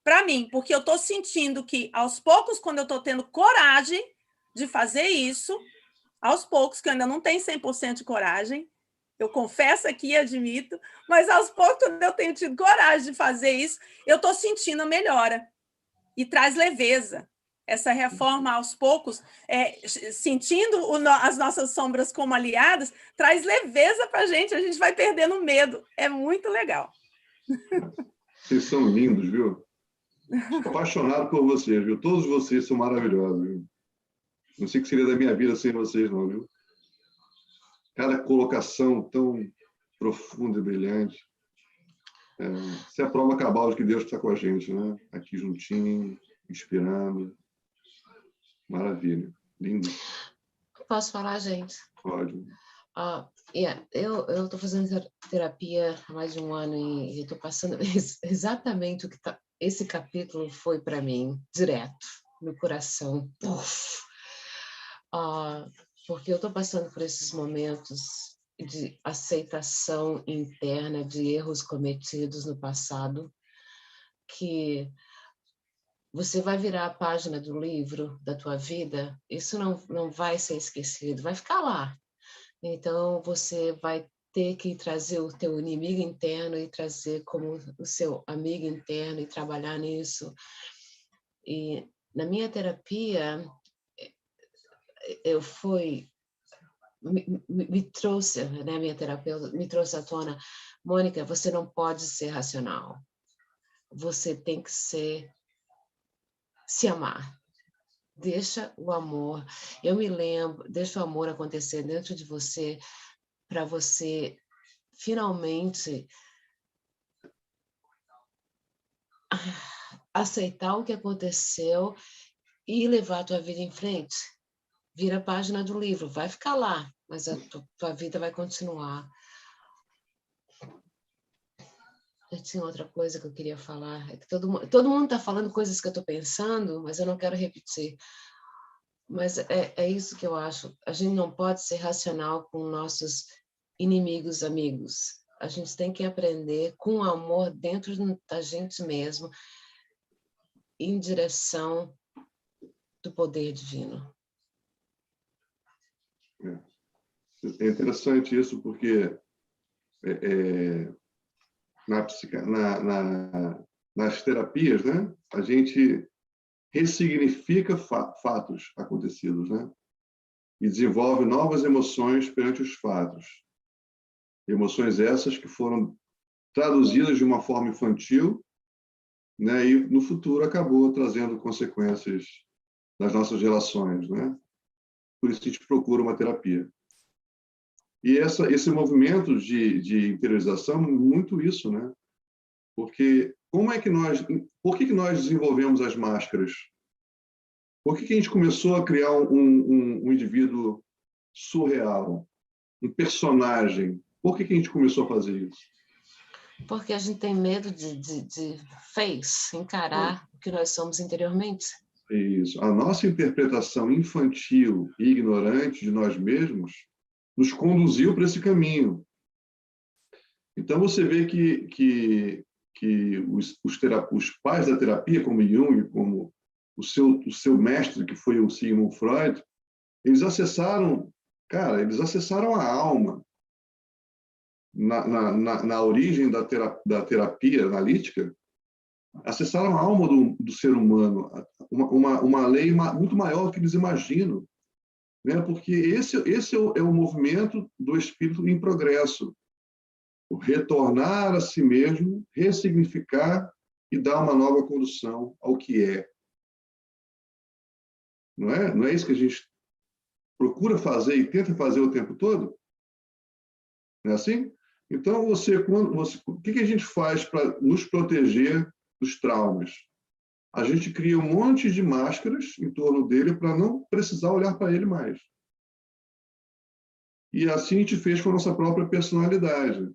Para mim, porque eu estou sentindo que, aos poucos, quando eu estou tendo coragem de fazer isso, aos poucos, que eu ainda não tenho 100% de coragem, eu confesso aqui e admito, mas aos poucos, quando eu tenho tido coragem de fazer isso, eu estou sentindo a melhora. E traz leveza. Essa reforma, aos poucos, sentindo as nossas sombras como aliadas, traz leveza para a gente vai perdendo medo. É muito legal. Vocês são lindos, viu? Estou apaixonado por vocês, viu? Todos vocês são maravilhosos, viu? Não sei o que seria da minha vida sem vocês, não, viu? Cada colocação tão profunda e brilhante. Isso é a prova cabal de que Deus está com a gente, né? Aqui juntinho, inspirando. Maravilha. Lindo. Posso falar, gente? Pode. Eu estou fazendo terapia há mais de um ano e estou passando exatamente o que esse capítulo foi para mim, direto, no coração. Porque eu estou passando por esses momentos de aceitação interna de erros cometidos no passado, que você vai virar a página do livro da tua vida, isso não vai ser esquecido, vai ficar lá. Então, você vai ter que trazer o teu inimigo interno e trazer como o seu amigo interno e trabalhar nisso. E na minha terapia, me trouxe, né, minha terapeuta me trouxe à tona, Mônica, você não pode ser racional. Você tem que se amar. Deixa o amor, eu me lembro, deixa o amor acontecer dentro de você, para você finalmente aceitar o que aconteceu e levar a tua vida em frente. Vira a página do livro, vai ficar lá, mas a tua vida vai continuar. Eu tinha outra coisa que eu queria falar, é que todo mundo está falando coisas que eu estou pensando, mas eu não quero repetir. Mas é isso que eu acho. A gente não pode ser racional com nossos inimigos, amigos. A gente tem que aprender com amor dentro da gente mesmo, em direção do poder divino. É interessante isso, porque nas terapias, né, a gente ressignifica fatos acontecidos, né, e desenvolve novas emoções perante os fatos. Emoções essas que foram traduzidas de uma forma infantil, né, e no futuro acabou trazendo consequências nas nossas relações, né? Por isso a gente procura uma terapia. E esse movimento de interiorização, muito isso, né? Porque por que nós desenvolvemos as máscaras? Por que a gente começou a criar um indivíduo surreal, um personagem? Por que a gente começou a fazer isso? Porque a gente tem medo de encarar o que nós somos interiormente. Isso. A nossa interpretação infantil e ignorante de nós mesmos nos conduziu para esse caminho. Então, você vê que os pais da terapia, como Jung, como o seu mestre, que foi o Sigmund Freud, eles acessaram a alma. Na origem da terapia analítica, acessaram a alma do ser humano, uma lei muito maior do que eles imaginam, né? Porque esse é o movimento do espírito em progresso, o retornar a si mesmo, ressignificar e dar uma nova condução ao que é. Não é isso que a gente procura fazer e tenta fazer o tempo todo? Não é assim? Então, o que a gente faz para nos proteger dos traumas? A gente cria um monte de máscaras em torno dele para não precisar olhar para ele mais. E assim a gente fez com a nossa própria personalidade.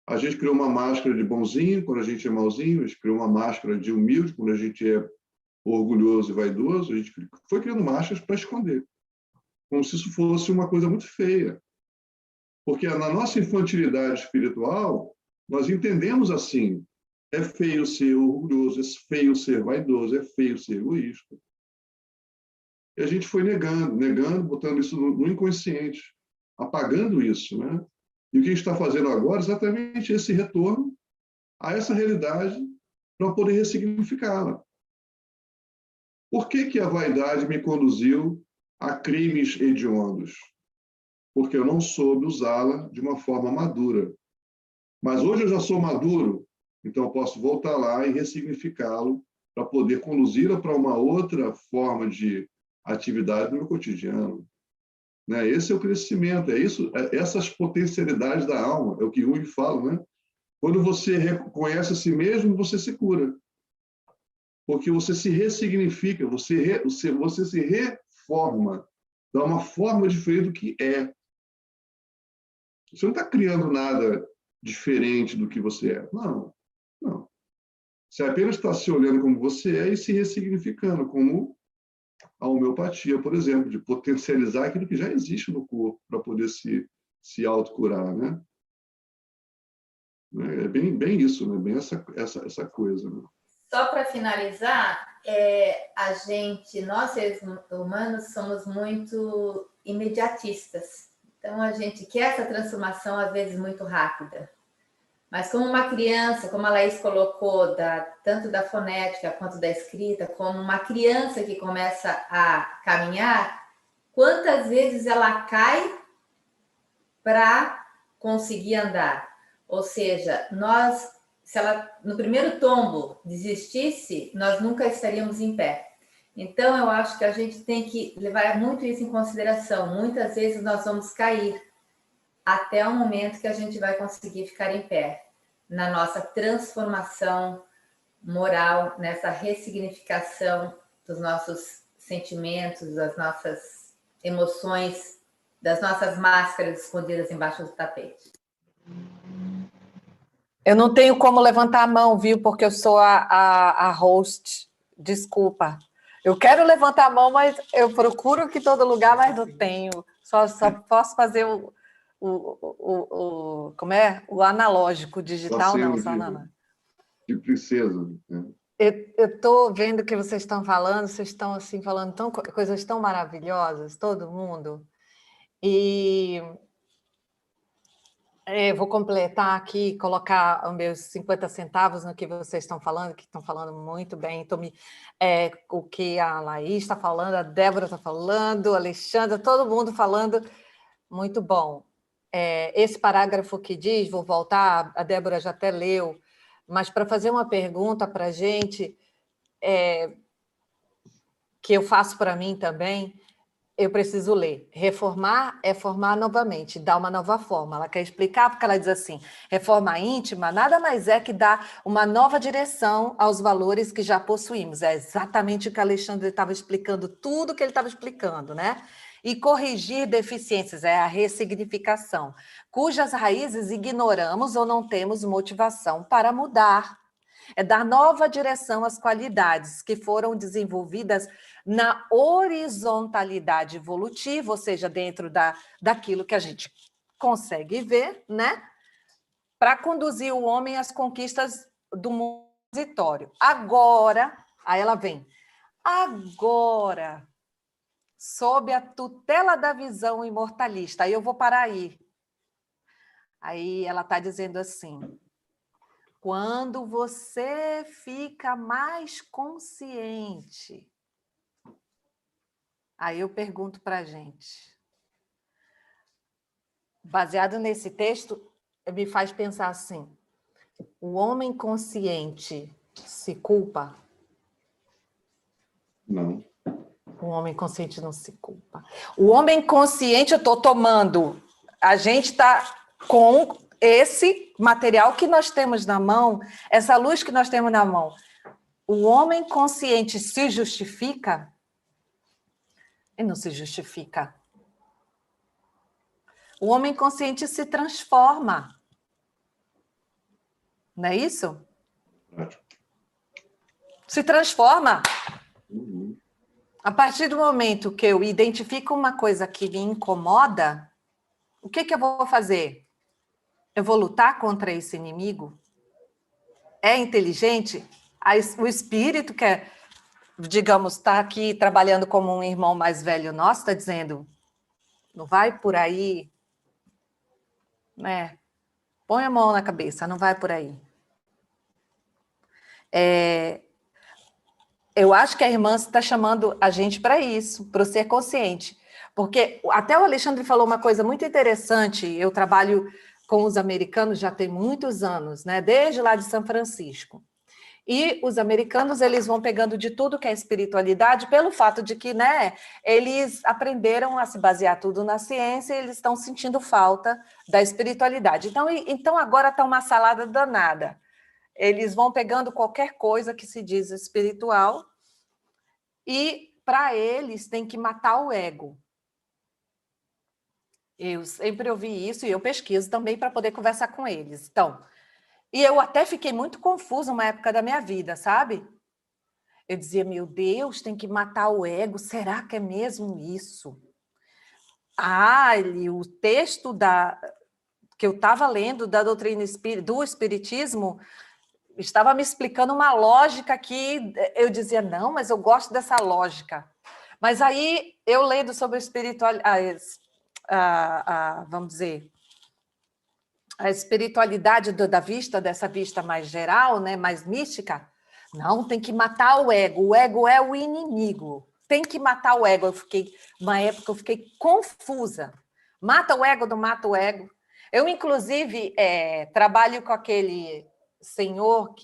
A gente criou uma máscara de bonzinho quando a gente é mauzinho, a gente criou uma máscara de humilde quando a gente é orgulhoso e vaidoso, a gente foi criando máscaras para esconder, como se isso fosse uma coisa muito feia. Porque na nossa infantilidade espiritual, nós entendemos assim, é feio ser orgulhoso, é feio ser vaidoso, é feio ser egoísta. E a gente foi negando, botando isso no inconsciente, apagando isso, né? E o que a gente está fazendo agora é exatamente esse retorno a essa realidade para poder ressignificá-la. Por que a vaidade me conduziu a crimes hediondos? Porque eu não soube usá-la de uma forma madura. Mas hoje eu já sou maduro, então eu posso voltar lá e ressignificá-lo para poder conduzi-la para uma outra forma de atividade no meu cotidiano. Né? Esse é o crescimento, essas potencialidades da alma, é o que Jung fala, né? Quando você reconhece a si mesmo, você se cura. Porque você se ressignifica, você se reforma, dá uma forma diferente do que é. Você não está criando nada diferente do que você é. Não. Você apenas está se olhando como você é e se ressignificando, como a homeopatia, por exemplo, de potencializar aquilo que já existe no corpo para poder se autocurar, né? É bem isso, né? Bem essa coisa, né? Só para finalizar, nós seres humanos, somos muito imediatistas. Então, a gente quer essa transformação, às vezes, muito rápida. Mas como uma criança, como a Laís colocou, tanto da fonética quanto da escrita, como uma criança que começa a caminhar, quantas vezes ela cai para conseguir andar? Ou seja, se ela no primeiro tombo desistisse, nós nunca estaríamos em pé. Então, eu acho que a gente tem que levar muito isso em consideração. Muitas vezes nós vamos cair até o momento que a gente vai conseguir ficar em pé, na nossa transformação moral, nessa ressignificação dos nossos sentimentos, das nossas emoções, das nossas máscaras escondidas embaixo do tapete. Eu não tenho como levantar a mão, viu? Porque eu sou a host. Desculpa. Eu quero levantar a mão, mas eu procuro aqui em todo lugar, mas não tenho. Só posso fazer como é? O analógico, o digital, não, só de princesa. Né? Eu estou vendo que vocês estão assim falando coisas tão maravilhosas, todo mundo. E vou completar aqui, colocar os meus 50 centavos no que vocês estão falando, que estão falando muito bem. O que a Laís está falando, a Débora está falando, a Alexandra, todo mundo falando, muito bom. Esse parágrafo que diz, vou voltar, a Débora já até leu, mas para fazer uma pergunta para a gente, que eu faço para mim também, eu preciso ler. Reformar é formar novamente, dar uma nova forma. Ela quer explicar porque ela diz assim, reforma íntima nada mais é que dar uma nova direção aos valores que já possuímos. É exatamente o que a Alexandre estava explicando, tudo que ele estava explicando, né? E corrigir deficiências, é a ressignificação, cujas raízes ignoramos ou não temos motivação para mudar. É dar nova direção às qualidades que foram desenvolvidas na horizontalidade evolutiva, ou seja, dentro daquilo que a gente consegue ver, né? Para conduzir o homem às conquistas do mundo transitório. Agora, aí ela vem, agora, sob a tutela da visão imortalista, aí eu vou parar aí. Aí ela está dizendo assim, quando você fica mais consciente. Aí eu pergunto para a gente. Baseado nesse texto, me faz pensar assim, o homem consciente se culpa? Não. O homem consciente não se culpa. O homem consciente, eu estou tomando, a gente está com esse material que nós temos na mão, essa luz que nós temos na mão. O homem consciente se justifica? Ele não se justifica. O homem consciente se transforma. Não é isso? Se transforma. Uhum. A partir do momento que eu identifico uma coisa que me incomoda, o que eu vou fazer? Eu vou lutar contra esse inimigo? É inteligente? O espírito que é, digamos, está aqui trabalhando como um irmão mais velho nosso, está dizendo, não vai por aí, né? Põe a mão na cabeça, não vai por aí. Eu acho que a irmã está chamando a gente para isso, para o ser consciente. Porque até o Alexandre falou uma coisa muito interessante, eu trabalho com os americanos já tem muitos anos, né? Desde lá de São Francisco. E os americanos, eles vão pegando de tudo que é espiritualidade, pelo fato de que, né, eles aprenderam a se basear tudo na ciência e eles estão sentindo falta da espiritualidade. Então agora está uma salada danada. Eles vão pegando qualquer coisa que se diz espiritual e, para eles, tem que matar o ego. Eu sempre ouvi isso e eu pesquiso também para poder conversar com eles. Então, e eu até fiquei muito confusa uma época da minha vida, sabe? Eu dizia, meu Deus, tem que matar o ego, será que é mesmo isso? O texto que eu estava lendo da doutrina do espiritismo estava me explicando uma lógica que eu dizia, não, mas eu gosto dessa lógica. Mas aí, eu lendo sobre vamos dizer, a espiritualidade dessa vista mais geral, né, mais mística, não, tem que matar o ego é o inimigo, tem que matar o ego. Uma época eu fiquei confusa, mata o ego, não mata o ego. Eu, inclusive, trabalho com aquele senhor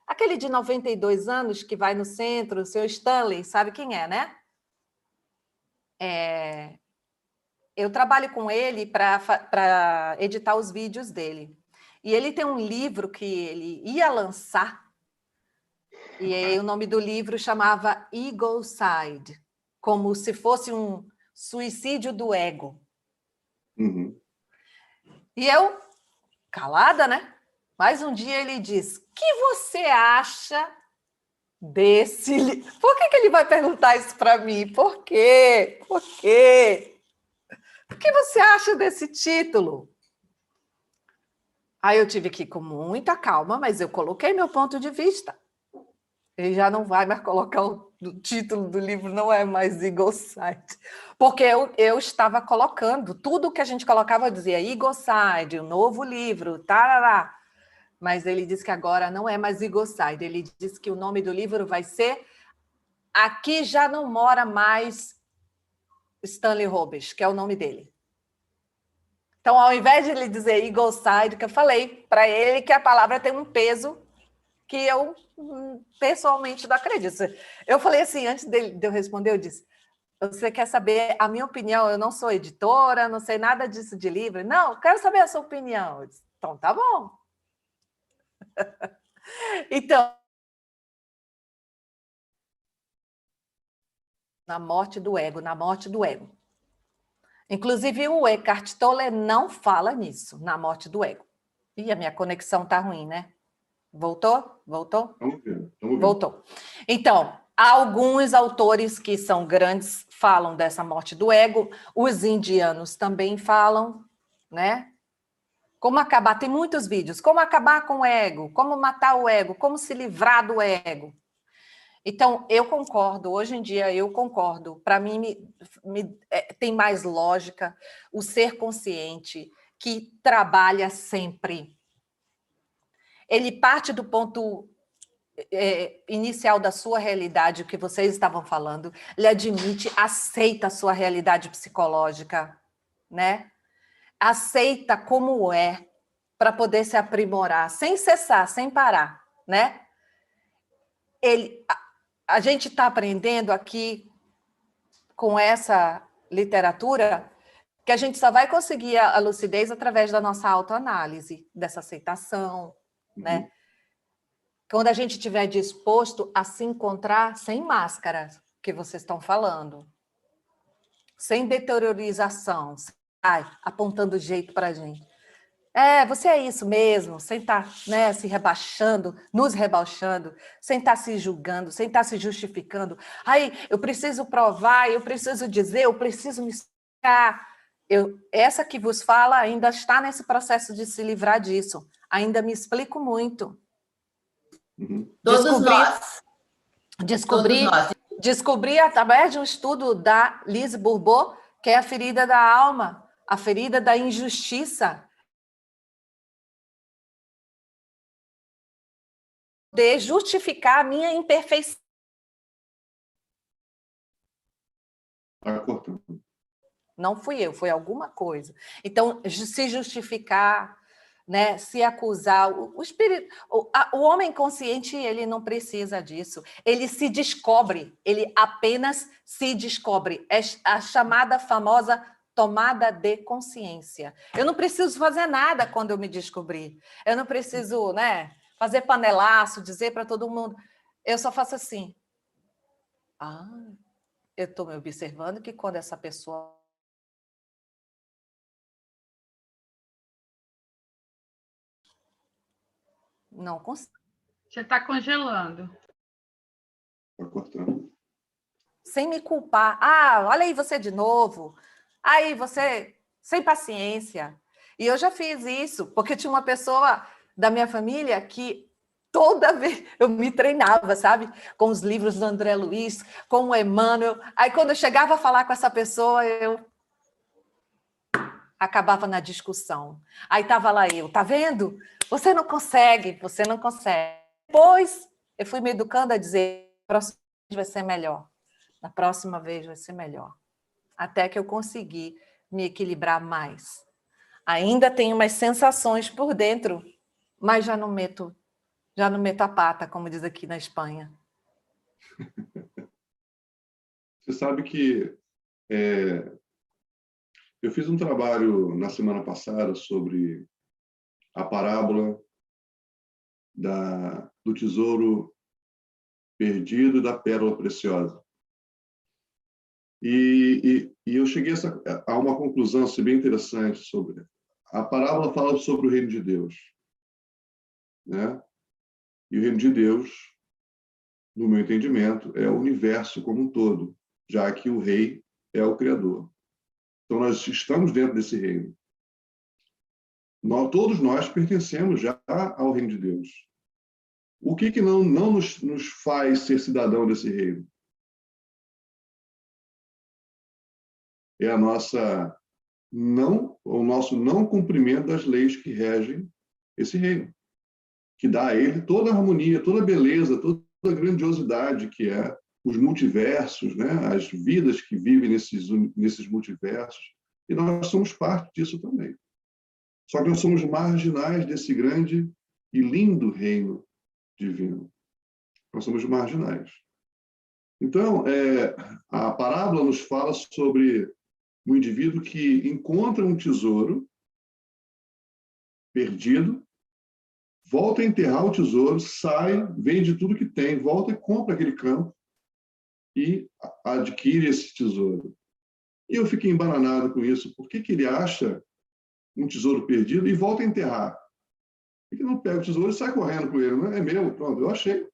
aquele de 92 anos que vai no centro, o senhor Stanley, sabe quem é, né? Eu trabalho com ele para editar os vídeos dele. E ele tem um livro que ele ia lançar, e aí o nome do livro chamava Egocide, como se fosse um suicídio do ego. Uhum. E eu, calada, né? Mas um dia ele diz, que você acha desse livro. Por que ele vai perguntar isso para mim? Por quê? Por quê? O que você acha desse título? Aí eu tive que ir com muita calma, mas eu coloquei meu ponto de vista. Ele já não vai mais colocar o título do livro, não é mais Egocide. Porque eu estava colocando, tudo que a gente colocava dizia Egocide, o novo livro, tarará. Mas ele disse que agora não é mais Egocide. Ele disse que o nome do livro vai ser Aqui Já Não Mora Mais Stanley Robles, que é o nome dele. Então, ao invés de ele dizer Egocide, que eu falei para ele que a palavra tem um peso que eu pessoalmente não acredito. Eu falei assim, antes de eu responder, eu disse, você quer saber a minha opinião? Eu não sou editora, não sei nada disso de livro. Não, quero saber a sua opinião. Eu disse, então, tá bom. Então, na morte do ego, na morte do ego. Inclusive, o Eckhart Tolle não fala nisso, na morte do ego. Ih, a minha conexão tá ruim, né? Voltou? Voltou? Estamos vendo. Voltou. Então, alguns autores que são grandes falam dessa morte do ego, os indianos também falam, né? Como acabar, tem muitos vídeos, como acabar com o ego, como matar o ego, como se livrar do ego. Então, eu concordo, hoje em dia eu concordo, para mim tem mais lógica o ser consciente que trabalha sempre. Ele parte do ponto inicial da sua realidade, o que vocês estavam falando, ele admite, aceita a sua realidade psicológica, né? Aceita como é, para poder se aprimorar, sem cessar, sem parar, né? A gente está aprendendo aqui, com essa literatura, que a gente só vai conseguir a lucidez através da nossa autoanálise, dessa aceitação, né? Quando a gente estiver disposto a se encontrar sem máscara, que vocês estão falando, sem deteriorização, apontando jeito para a gente. Você é isso mesmo, sem estar, né, se rebaixando, nos rebaixando, sem estar se julgando, sem estar se justificando. Eu preciso provar, eu preciso dizer, eu preciso me explicar. Essa que vos fala ainda está nesse processo de se livrar disso. Ainda me explico muito. Todos nós. Descobri através de um estudo da Lise Bourbeau, que é a ferida da alma, a ferida da injustiça. De justificar a minha imperfeição. Não fui eu, foi alguma coisa. Então, se justificar, né, se acusar, o homem consciente, ele não precisa disso. Ele se descobre, ele apenas se descobre. É a chamada famosa tomada de consciência. Eu não preciso fazer nada quando eu me descobrir. Eu não preciso, né, fazer panelaço, dizer para todo mundo. Eu só faço assim. Eu estou me observando que quando essa pessoa... Não consigo. Você está congelando. Está cortando. Sem me culpar. Olha aí você de novo. Aí você, sem paciência. E eu já fiz isso, porque tinha uma pessoa da minha família que toda vez eu me treinava, sabe? Com os livros do André Luiz, com o Emmanuel. Aí quando eu chegava a falar com essa pessoa, eu acabava na discussão. Aí estava lá eu, tá vendo? Você não consegue, você não consegue. Depois eu fui me educando a dizer, na próxima vez vai ser melhor. Na próxima vez vai ser melhor. Até que eu consegui me equilibrar mais. Ainda tenho umas sensações por dentro, mas já não meto a pata, como diz aqui na Espanha. Você sabe que eu fiz um trabalho na semana passada sobre a parábola do tesouro perdido e da pérola preciosa. E eu cheguei a uma conclusão assim, bem interessante sobre... A parábola fala sobre o reino de Deus, né? E o reino de Deus no meu entendimento, é o universo como um todo, já que o rei é o criador. Então, nós estamos dentro desse reino. Todos nós pertencemos já ao reino de Deus. O que não nos faz ser cidadão desse reino? É o nosso não cumprimento das leis que regem esse reino, que dá a ele toda a harmonia, toda a beleza, toda a grandiosidade que é os multiversos, né? As vidas que vivem nesses multiversos, e nós somos parte disso também. Só que nós somos marginais desse grande e lindo reino divino. Nós somos marginais. Então, a parábola nos fala sobre um indivíduo que encontra um tesouro perdido, volta a enterrar o tesouro, sai, vende tudo que tem, volta e compra aquele campo e adquire esse tesouro. E eu fiquei embananado com isso. Por que ele acha um tesouro perdido e volta a enterrar? Por que não pega o tesouro e sai correndo com ele? Não é meu, pronto, eu achei. Por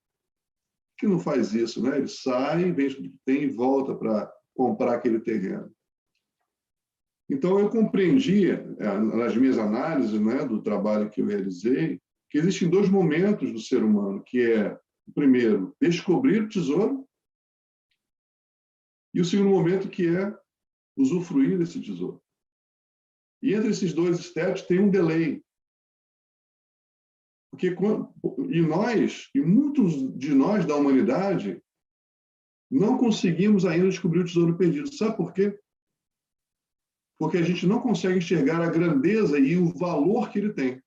que não faz isso, né? Ele sai, vende tudo que tem e volta para comprar aquele terreno. Então, eu compreendi, nas minhas análises, né, do trabalho que eu realizei, que existem dois momentos do ser humano, que é, o primeiro, descobrir o tesouro, e o segundo momento, que é usufruir desse tesouro. E entre esses dois estéticos tem um delay. Porque muitos de nós da humanidade não conseguimos ainda descobrir o tesouro perdido. Sabe por quê? Porque a gente não consegue enxergar a grandeza e o valor que ele tem.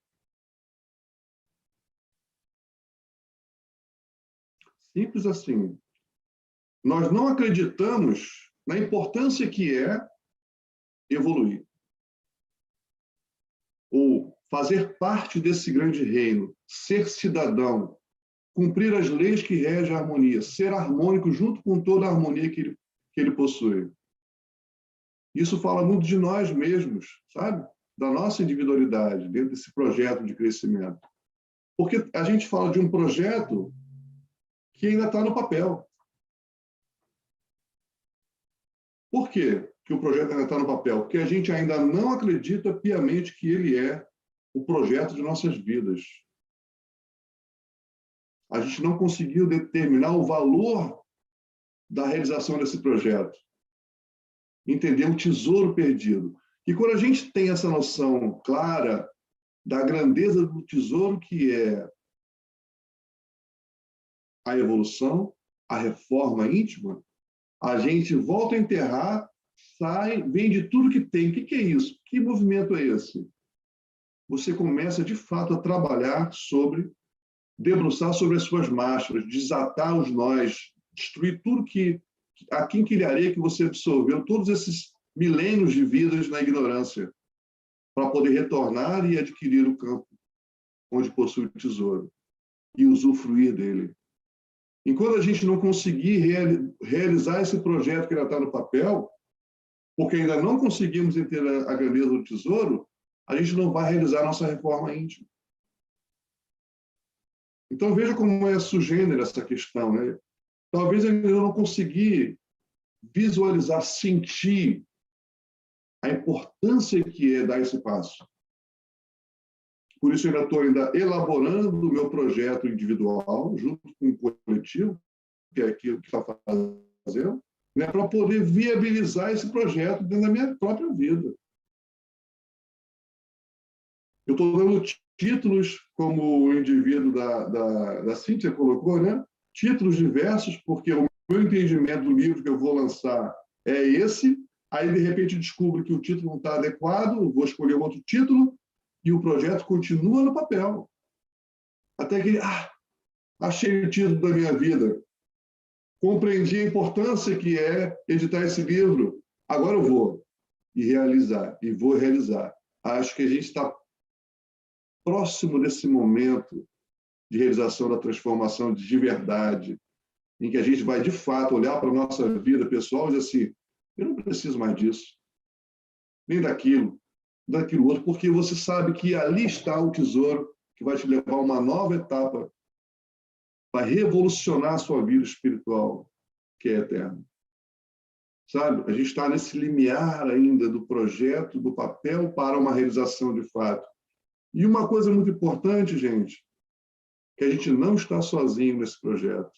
Simples assim. Nós não acreditamos na importância que é evoluir. Ou fazer parte desse grande reino, ser cidadão, cumprir as leis que regem a harmonia, ser harmônico junto com toda a harmonia que ele possui. Isso fala muito de nós mesmos, sabe? Da nossa individualidade dentro desse projeto de crescimento. Porque a gente fala de um projeto que ainda está no papel. Por quê que o projeto ainda está no papel? Porque a gente ainda não acredita piamente que ele é o projeto de nossas vidas. A gente não conseguiu determinar o valor da realização desse projeto. Entender o tesouro perdido. E quando a gente tem essa noção clara da grandeza do tesouro que é a evolução, a reforma íntima, a gente volta a enterrar, sai, vende tudo que tem. O que é isso? Que movimento é esse? Você começa, de fato, a trabalhar debruçar sobre as suas máscaras, desatar os nós, destruir tudo a quinquilharia que você absorveu, todos esses milênios de vidas na ignorância, para poder retornar e adquirir o campo onde possui o tesouro e usufruir dele. Enquanto a gente não conseguir realizar esse projeto que ainda está no papel, porque ainda não conseguimos entender a grandeza do tesouro, a gente não vai realizar a nossa reforma íntima. Então, veja como é sugênere essa questão, né? Talvez eu ainda não consegui visualizar, sentir a importância que é dar esse passo. Por isso, eu ainda estou elaborando o meu projeto individual, junto com o coletivo, que é aquilo que está fazendo, né, para poder viabilizar esse projeto dentro da minha própria vida. Eu estou dando títulos, como o indivíduo da Cíntia colocou, né? Títulos diversos, porque o meu entendimento do livro que eu vou lançar é esse, aí, de repente, descubro que o título não está adequado, vou escolher outro título, e o projeto continua no papel. Até que, achei o título da minha vida, compreendi a importância que é editar esse livro, agora eu vou realizar. Acho que a gente está próximo desse momento de realização da transformação de verdade, em que a gente vai, de fato, olhar para a nossa vida pessoal e dizer assim, eu não preciso mais disso, nem daquilo outro, porque você sabe que ali está o tesouro que vai te levar a uma nova etapa vai revolucionar a sua vida espiritual, que é eterna. Sabe? A gente está nesse limiar ainda do projeto, do papel para uma realização de fato. E uma coisa muito importante, gente, que a gente não está sozinho nesse projeto.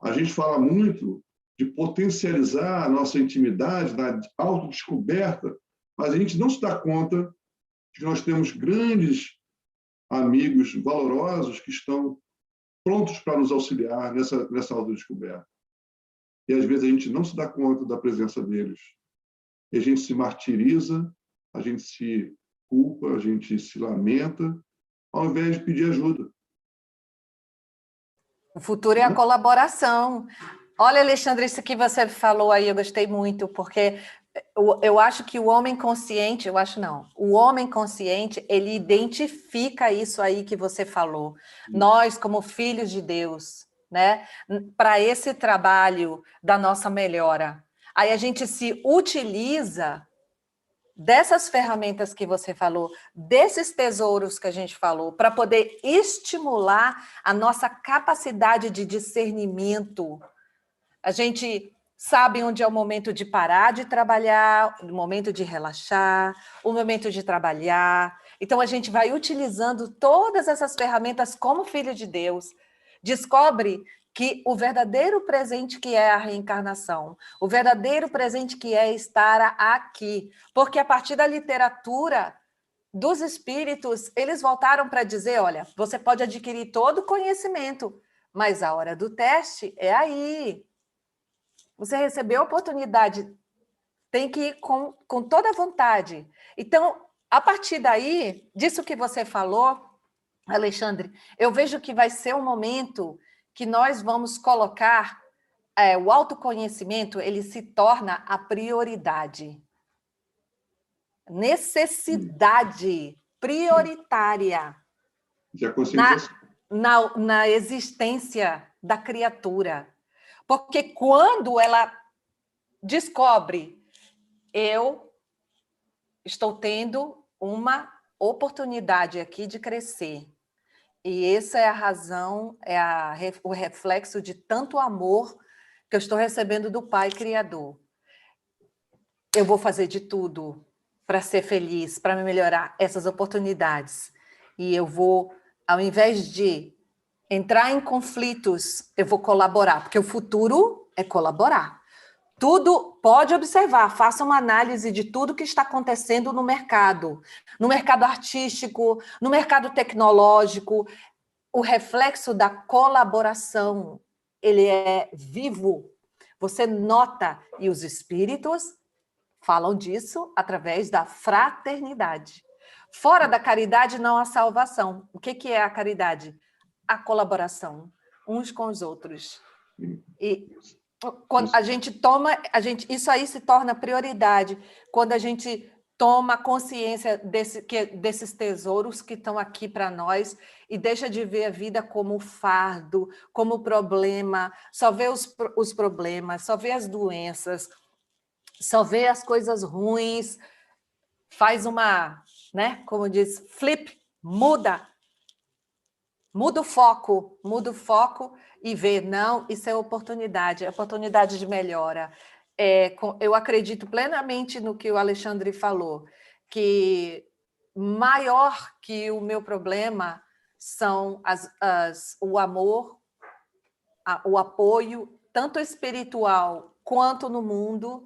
A gente fala muito de potencializar a nossa intimidade, na autodescoberta, mas a gente não se dá conta de que nós temos grandes amigos valorosos que estão prontos para nos auxiliar nessa autodescoberta. E, às vezes, a gente não se dá conta da presença deles. E a gente se martiriza, a gente se culpa, a gente se lamenta, ao invés de pedir ajuda. O futuro é a colaboração. Olha, Alexandre, isso que você falou aí, eu gostei muito, porque eu acho que o homem consciente, o homem consciente, ele identifica isso aí que você falou. Nós, como filhos de Deus, né, para esse trabalho da nossa melhora. Aí a gente se utiliza dessas ferramentas que você falou, desses tesouros que a gente falou, para poder estimular a nossa capacidade de discernimento. A gente sabe onde é o momento de parar de trabalhar, o momento de relaxar, o momento de trabalhar. Então, a gente vai utilizando todas essas ferramentas como filho de Deus. Descobre que o verdadeiro presente que é a reencarnação, o verdadeiro presente que é estar aqui. Porque a partir da literatura dos espíritos, eles voltaram para dizer, olha, você pode adquirir todo o conhecimento, mas a hora do teste é aí. Você recebeu a oportunidade, tem que ir com toda a vontade. Então, a partir daí, disso que você falou, Alexandre, eu vejo que vai ser um momento que nós vamos colocar o autoconhecimento, ele se torna a prioridade. Necessidade prioritária na existência da criatura. Porque quando ela descobre, eu estou tendo uma oportunidade aqui de crescer, e essa é a razão, o reflexo de tanto amor que eu estou recebendo do Pai Criador. Eu vou fazer de tudo para ser feliz, para me melhorar essas oportunidades. E eu vou, ao invés de entrar em conflitos, eu vou colaborar, porque o futuro é colaborar. Tudo, pode observar, faça uma análise de tudo que está acontecendo no mercado artístico, no mercado tecnológico. O reflexo da colaboração, ele é vivo. Você nota, e os espíritos falam disso através da fraternidade. Fora da caridade não há salvação. O que é a caridade? A colaboração, uns com os outros. E quando a gente toma, isso aí se torna prioridade, quando a gente toma consciência desses tesouros que estão aqui para nós e deixa de ver a vida como fardo, como problema, só vê os problemas, só vê as doenças, só vê as coisas ruins, faz uma, né, como diz, flip, muda o foco e vê, não, isso é oportunidade de melhora. Eu acredito plenamente no que o Alexandre falou, que maior que o meu problema são o amor, o apoio, tanto espiritual quanto no mundo,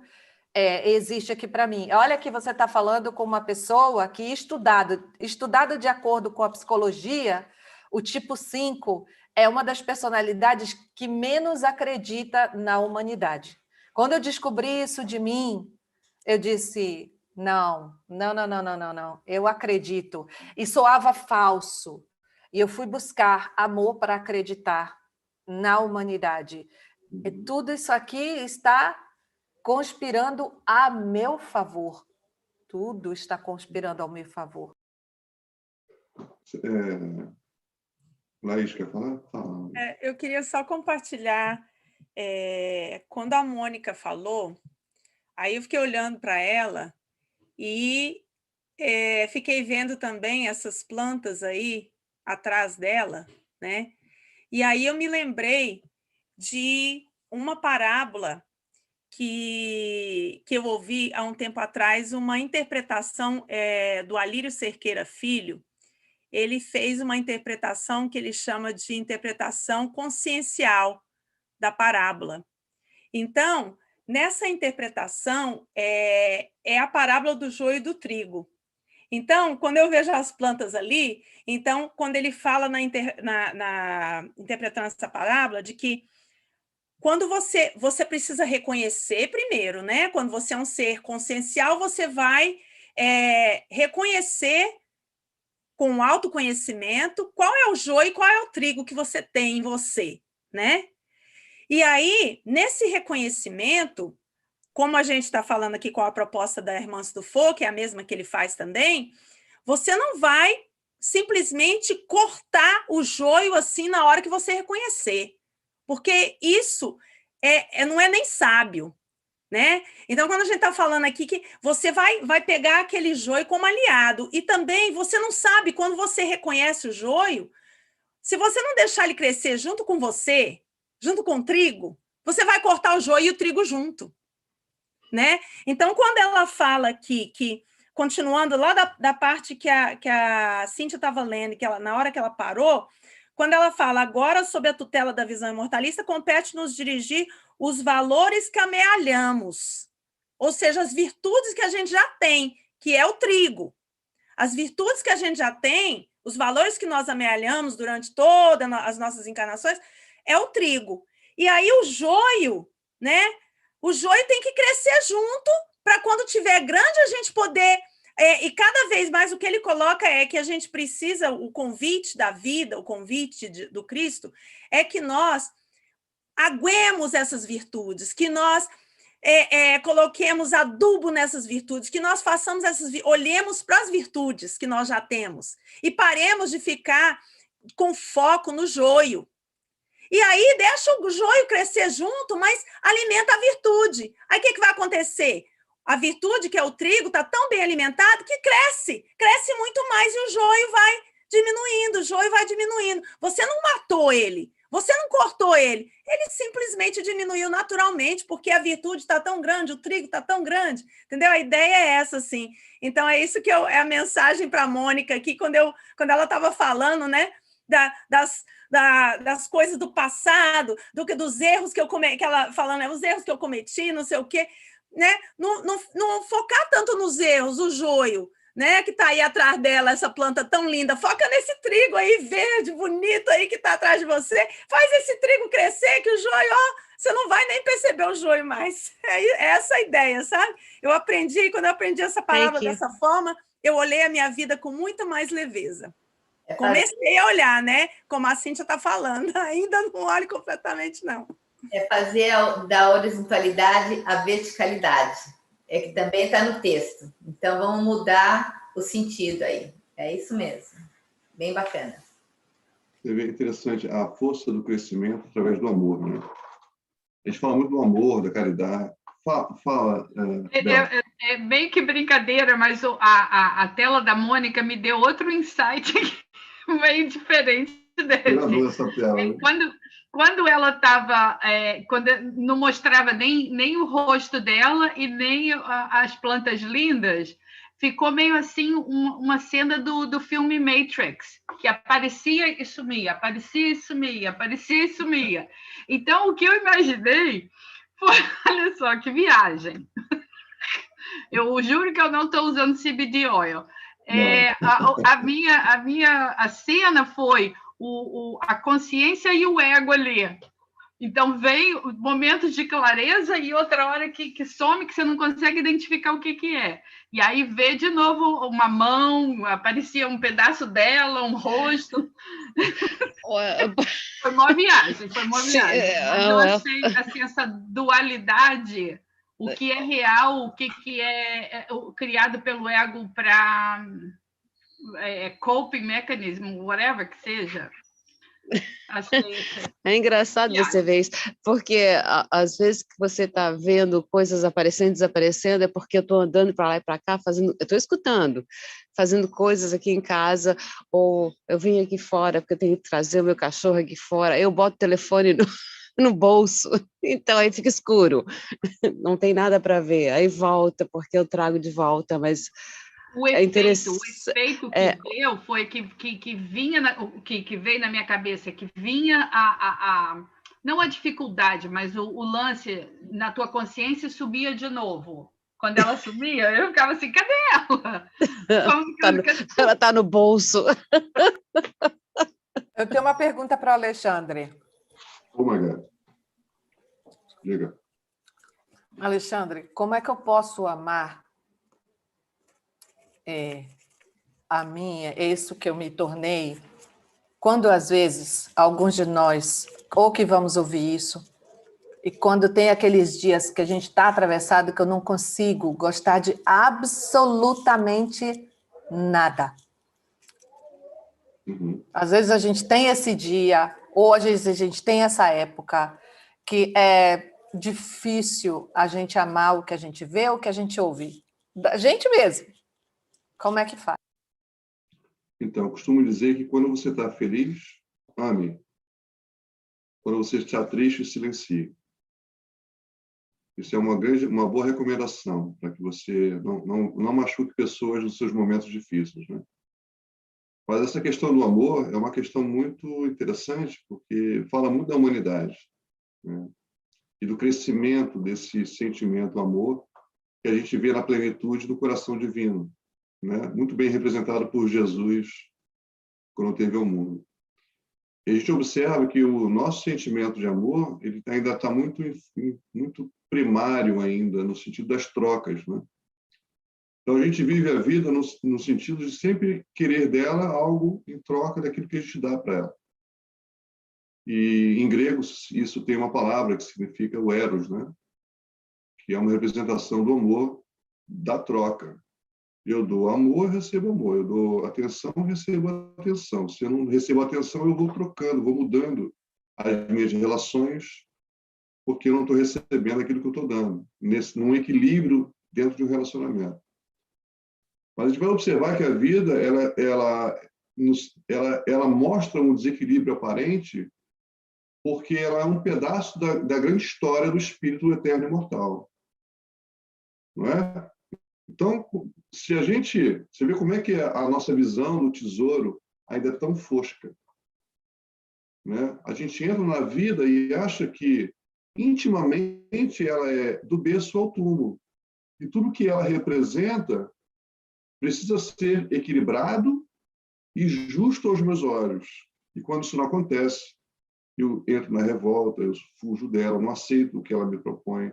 existe aqui para mim. Olha que você está falando com uma pessoa que estudada de acordo com a psicologia, o tipo 5 é uma das personalidades que menos acredita na humanidade. Quando eu descobri isso de mim, eu disse, não, eu acredito. E soava falso. E eu fui buscar amor para acreditar na humanidade. E tudo isso aqui está conspirando a meu favor. Tudo está conspirando ao meu favor. Laís, quer falar? Fala. Eu queria só compartilhar, quando a Mônica falou, aí eu fiquei olhando para ela e fiquei vendo também essas plantas aí atrás dela, né? E aí eu me lembrei de uma parábola que eu ouvi há um tempo atrás, uma interpretação do Alírio Cerqueira Filho. Ele fez uma interpretação que ele chama de interpretação consciencial da parábola. Então, nessa interpretação, é a parábola do joio e do trigo. Então, quando eu vejo as plantas ali, então, quando ele fala interpretando essa parábola, de que quando você precisa reconhecer primeiro, né? Quando você é um ser consciencial, você vai reconhecer com autoconhecimento qual é o joio e qual é o trigo que você tem em você, né? E aí, nesse reconhecimento, como a gente está falando aqui com a proposta da Hermance Dufault, que é a mesma que ele faz também, você não vai simplesmente cortar o joio assim na hora que você reconhecer, porque isso não é nem sábio, né? Então, quando a gente está falando aqui que você vai pegar aquele joio como aliado, e também você não sabe, quando você reconhece o joio, se você não deixar ele crescer junto com você, junto com o trigo, você vai cortar o joio e o trigo junto, né? Então, quando ela fala aqui, continuando lá da parte que a Cíntia estava lendo, na hora que ela parou, quando ela fala, agora, sob a tutela da visão imortalista, compete-nos dirigir os valores que amealhamos, ou seja, as virtudes que a gente já tem, que é o trigo. As virtudes que a gente já tem, os valores que nós amealhamos durante todas as nossas encarnações, é o trigo. E aí o joio, né? O joio tem que crescer junto para quando tiver grande a gente poder... e cada vez mais o que ele coloca é que a gente precisa, o convite da vida, o convite do Cristo, é que nós aguemos essas virtudes, que nós coloquemos adubo nessas virtudes, que nós façamos olhemos para as virtudes que nós já temos e paremos de ficar com foco no joio. E aí deixa o joio crescer junto, mas alimenta a virtude. Aí o que vai acontecer? A virtude, que é o trigo, está tão bem alimentado que cresce muito mais e o joio vai diminuindo. Você não matou ele, você não cortou ele simplesmente diminuiu naturalmente, porque a virtude está tão grande, o trigo está tão grande, entendeu? A ideia é essa, assim. Então, é isso que é a mensagem para a Mônica aqui, quando ela estava falando, né, das coisas do passado, dos erros que eu cometi, que ela falando, os erros que eu cometi, não sei o quê, né? Não focar tanto nos erros, o joio, né, que está aí atrás dela, essa planta tão linda, foca nesse trigo aí, verde, bonito aí, que está atrás de você, faz esse trigo crescer, que o joio, você não vai nem perceber o joio mais. É essa a ideia, sabe? Quando eu aprendi essa palavra dessa forma, eu olhei a minha vida com muita mais leveza. Comecei a olhar, né, como a Cíntia está falando, ainda não olho completamente, não. É fazer da horizontalidade a verticalidade. É que também está no texto. Então, vamos mudar o sentido aí. É isso mesmo. Bem bacana. Você vê interessante a força do crescimento através do amor, né? A gente fala muito do amor, da caridade. Fala é bem que brincadeira, mas a tela da Mônica me deu outro insight meio diferente desse. Essa tela, né? Quando ela estava, quando não mostrava nem o rosto dela e nem as plantas lindas, ficou meio assim uma cena do filme Matrix, que aparecia e sumia, aparecia e sumia, aparecia e sumia. Então, o que eu imaginei foi, olha só, que viagem. Eu juro que eu não estou usando CBD oil. A cena foi a consciência e o ego ali. Então, vem momentos de clareza e outra hora que some, que você não consegue identificar o que é. E aí vê de novo uma mão, aparecia um pedaço dela, um rosto. Foi uma viagem. Mas eu achei assim, essa dualidade, o que é real, o que é criado pelo ego para coping mechanism, whatever que seja. É engraçado você ver isso, porque às vezes que você está vendo coisas aparecendo e desaparecendo, é porque eu estou andando para lá e para cá, eu estou escutando, fazendo coisas aqui em casa, ou eu vim aqui fora porque eu tenho que trazer o meu cachorro aqui fora, eu boto o telefone no bolso, então aí fica escuro, não tem nada para ver, aí volta porque eu trago de volta, mas O é efeito interessante. que deu foi que vinha, que veio na minha cabeça, que vinha não a dificuldade, mas o lance na tua consciência subia de novo. Quando ela subia, eu ficava assim, cadê ela? Ela está no bolso. Eu tenho uma pergunta para o Alexandre. Ô, Magali. Diga. Alexandre, como é que eu posso amar a minha, isso que eu me tornei, quando às vezes alguns de nós, ou que vamos ouvir isso, e quando tem aqueles dias que a gente está atravessado, que eu não consigo gostar de absolutamente nada. Uhum. Às vezes a gente tem esse dia, ou às vezes a gente tem essa época, que é difícil a gente amar o que a gente vê ou o que a gente ouve. Da gente mesmo. Como é que faz? Então, eu costumo dizer que quando você está feliz, ame. Quando você está triste, silencie. Isso é uma boa recomendação para que você não machuque pessoas nos seus momentos difíceis, né? Mas essa questão do amor é uma questão muito interessante, porque fala muito da humanidade, né? E do crescimento desse sentimento amor que a gente vê na plenitude do coração divino, né? Muito bem representado por Jesus quando teve ao mundo. E a gente observa que o nosso sentimento de amor ele ainda está muito primário ainda, no sentido das trocas, né? Então, a gente vive a vida no sentido de sempre querer dela algo em troca daquilo que a gente dá para ela. E, em grego, isso tem uma palavra que significa o eros, né? Que é uma representação do amor, da troca. Eu dou amor, recebo amor. Eu dou atenção, recebo atenção. Se eu não recebo atenção, eu vou trocando, vou mudando as minhas relações, porque eu não estou recebendo aquilo que eu estou dando, num equilíbrio dentro de um relacionamento. Mas a gente vai observar que a vida ela mostra um desequilíbrio aparente porque ela é um pedaço da grande história do espírito eterno e imortal. Não é? Então, você vê como é que a nossa visão do tesouro ainda é tão fosca, né? A gente entra na vida e acha que intimamente ela é do berço ao túmulo. E tudo que ela representa precisa ser equilibrado e justo aos meus olhos. E quando isso não acontece, eu entro na revolta, eu fujo dela, não aceito o que ela me propõe.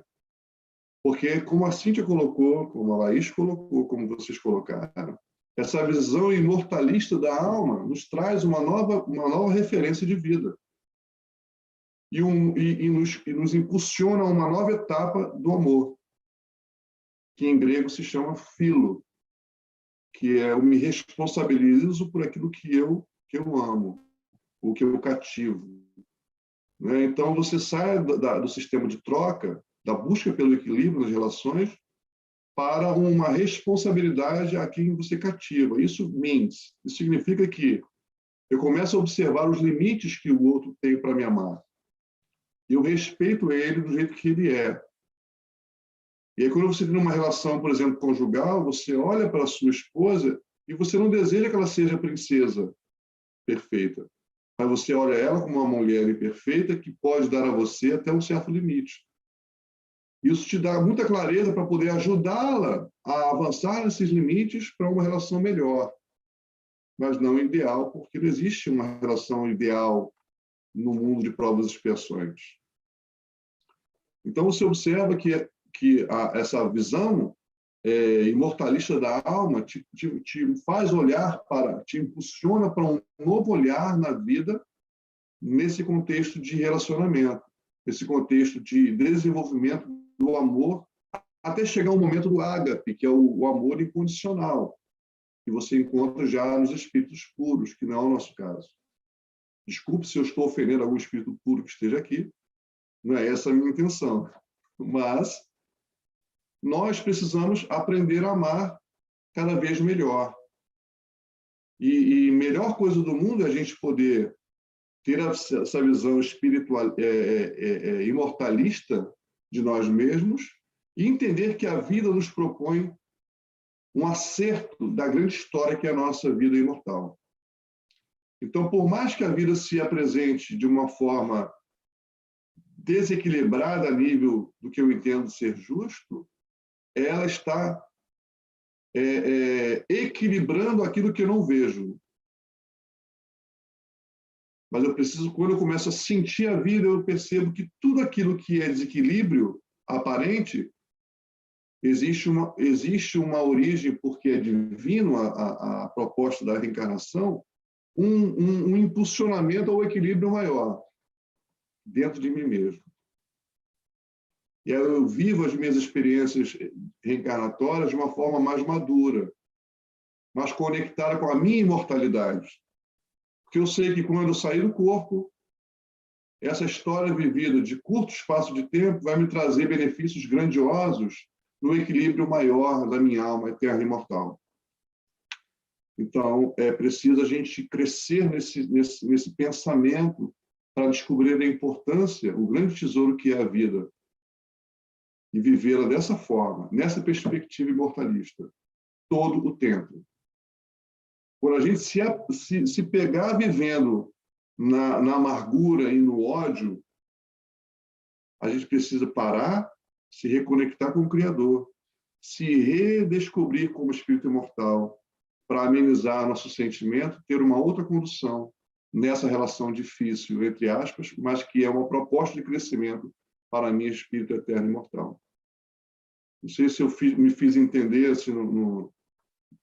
Porque, como a Cíntia colocou, como a Laís colocou, como vocês colocaram, essa visão imortalista da alma nos traz uma nova referência de vida. E nos impulsiona a uma nova etapa do amor, que em grego se chama philo, que é eu me responsabilizo por aquilo que eu amo, o que eu cativo, né? Então, você sai do sistema de troca, da busca pelo equilíbrio nas relações, para uma responsabilidade a quem você cativa. Isso significa que eu começo a observar os limites que o outro tem para me amar. Eu respeito ele do jeito que ele é. E aí, quando você tem uma relação, por exemplo, conjugal, você olha para a sua esposa e você não deseja que ela seja princesa perfeita, mas você olha ela como uma mulher imperfeita que pode dar a você até um certo limite. Isso te dá muita clareza para poder ajudá-la a avançar nesses limites para uma relação melhor, mas não ideal, porque não existe uma relação ideal no mundo de provas e expiações. Então, você observa que essa visão imortalista da alma te faz olhar te impulsiona para um novo olhar na vida nesse contexto de relacionamento, nesse contexto de desenvolvimento do amor, até chegar ao momento do ágape, que é o amor incondicional, que você encontra já nos espíritos puros, que não é o nosso caso. Desculpe se eu estou ofendendo algum espírito puro que esteja aqui, não é essa a minha intenção, mas nós precisamos aprender a amar cada vez melhor. E melhor coisa do mundo é a gente poder ter essa visão espiritual, imortalista de nós mesmos e entender que a vida nos propõe um acerto da grande história que é a nossa vida imortal. Então, por mais que a vida se apresente de uma forma desequilibrada a nível do que eu entendo ser justo, ela está equilibrando aquilo que eu não vejo. Mas eu preciso, quando eu começo a sentir a vida, eu percebo que tudo aquilo que é desequilíbrio aparente, existe uma origem, porque é divino a proposta da reencarnação, um impulsionamento ao equilíbrio maior dentro de mim mesmo. E aí eu vivo as minhas experiências reencarnatórias de uma forma mais madura, mais conectada com a minha imortalidade. Porque eu sei que quando eu sair do corpo, essa história vivida de curto espaço de tempo vai me trazer benefícios grandiosos no equilíbrio maior da minha alma eterna e imortal. Então, é preciso a gente crescer nesse pensamento para descobrir a importância, o grande tesouro que é a vida, e vivê-la dessa forma, nessa perspectiva imortalista, todo o tempo. Quando a gente se pegar vivendo na amargura e no ódio, a gente precisa parar, se reconectar com o Criador, se redescobrir como espírito imortal, para amenizar nosso sentimento, ter uma outra condução nessa relação difícil, entre aspas, mas que é uma proposta de crescimento para mim, espírito eterno e imortal. Não sei se eu me fiz entender, se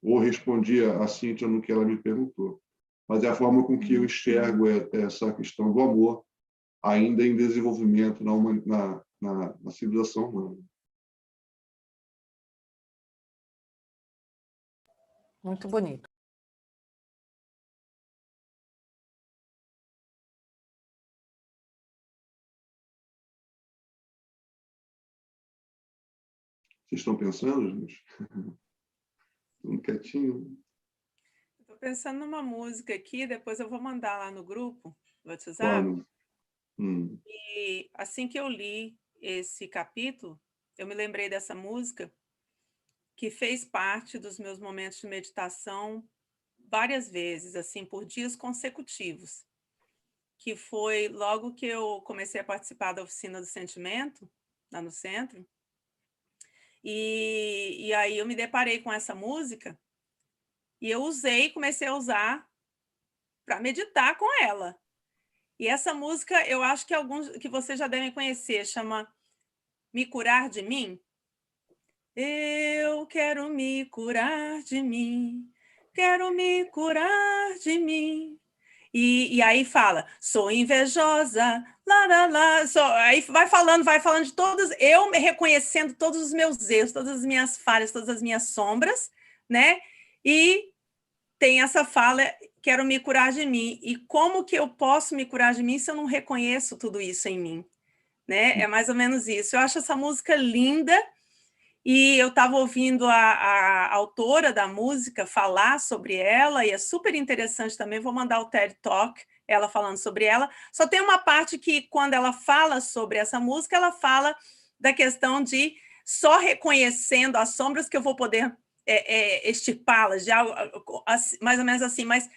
ou respondi a Cíntia no que ela me perguntou, mas é a forma com que eu enxergo essa questão do amor ainda em desenvolvimento na civilização humana. Muito bonito. Vocês estão pensando, gente? Estão quietinho? Estou pensando numa música aqui, depois eu vou mandar lá no grupo do WhatsApp. Claro. E assim que eu li esse capítulo, eu me lembrei dessa música que fez parte dos meus momentos de meditação várias vezes, assim, por dias consecutivos, que foi logo que eu comecei a participar da Oficina do Sentimento, lá no centro, e aí eu me deparei com essa música e eu comecei a usar para meditar com ela. E essa música, eu acho que alguns que vocês já devem conhecer, chama Me Curar de Mim. Eu quero me curar de mim, quero me curar de mim. E aí fala, sou invejosa, lá, lá, lá. Aí vai falando de todos, eu me reconhecendo todos os meus erros, todas as minhas falhas, todas as minhas sombras, né? E tem essa fala, quero me curar de mim. E como que eu posso me curar de mim se eu não reconheço tudo isso em mim? Né? É mais ou menos isso. Eu acho essa música linda. E eu estava ouvindo a autora da música falar sobre ela, e é super interessante também, vou mandar o TED Talk, ela falando sobre ela. Só tem uma parte que, quando ela fala sobre essa música, ela fala da questão de só reconhecendo as sombras que eu vou poder extirpá-las, mais ou menos assim, mas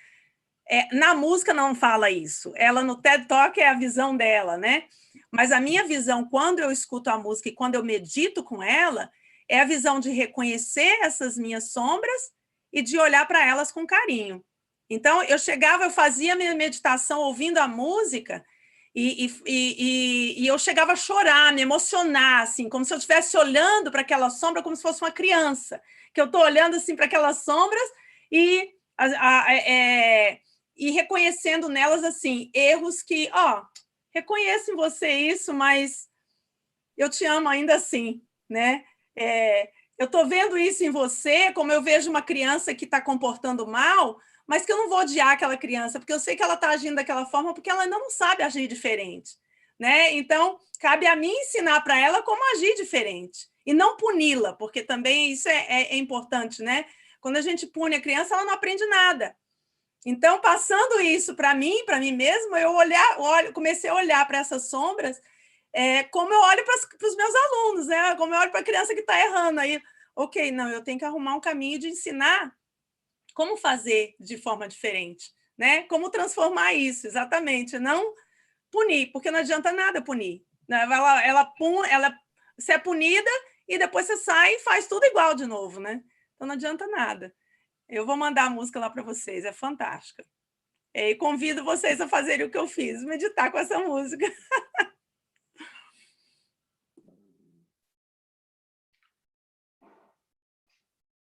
na música não fala isso. Ela, no TED Talk, é a visão dela, né? Mas a minha visão, quando eu escuto a música e quando eu medito com ela, é a visão de reconhecer essas minhas sombras e de olhar para elas com carinho. Então, eu fazia minha meditação ouvindo a música e eu chegava a chorar, me emocionar, assim, como se eu estivesse olhando para aquela sombra como se fosse uma criança, que eu estou olhando assim, para aquelas sombras e reconhecendo nelas assim, erros que, reconheço em você isso, mas eu te amo ainda assim, né? Eu estou vendo isso em você, como eu vejo uma criança que está comportando mal, mas que eu não vou odiar aquela criança, porque eu sei que ela está agindo daquela forma, porque ela ainda não sabe agir diferente, né? Então, cabe a mim ensinar para ela como agir diferente, e não puni-la, porque também isso é importante, né? Quando a gente pune a criança, ela não aprende nada. Então, passando isso para mim mesma, comecei a olhar para essas sombras como eu olho para os meus alunos, né? Como eu olho para a criança que está errando. Aí, ok, não, eu tenho que arrumar um caminho de ensinar como fazer de forma diferente, né? Como transformar isso, exatamente. Não punir, porque não adianta nada punir. Você é punida e depois você sai e faz tudo igual de novo, né? Então não adianta nada. Eu vou mandar a música lá para vocês, é fantástica. E convido vocês a fazerem o que eu fiz, meditar com essa música.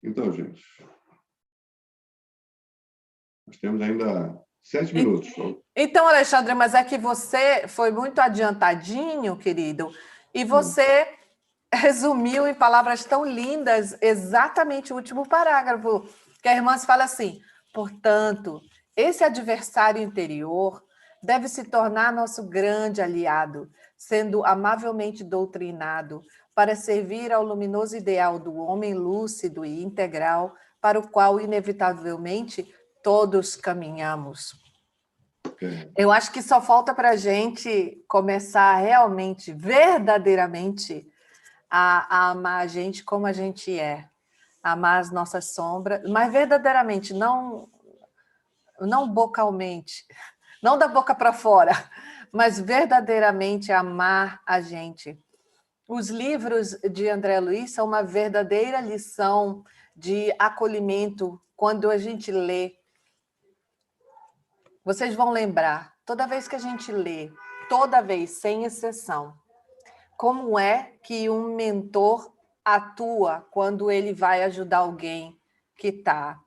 Então, gente, nós temos ainda 7 minutos. Então, Alexandre, mas é que você foi muito adiantadinho, querido, e você resumiu em palavras tão lindas exatamente o último parágrafo, que a irmã se fala assim: portanto, esse adversário interior deve se tornar nosso grande aliado, sendo amavelmente doutrinado para servir ao luminoso ideal do homem lúcido e integral, para o qual, inevitavelmente, todos caminhamos. Eu acho que só falta para a gente começar realmente, verdadeiramente, a amar a gente como a gente é, amar as nossas sombras, mas verdadeiramente, não bocalmente, não da boca para fora, mas verdadeiramente amar a gente. Os livros de André Luiz são uma verdadeira lição de acolhimento quando a gente lê. Vocês vão lembrar, toda vez que a gente lê, toda vez, sem exceção, como é que um mentor atua quando ele vai ajudar alguém que está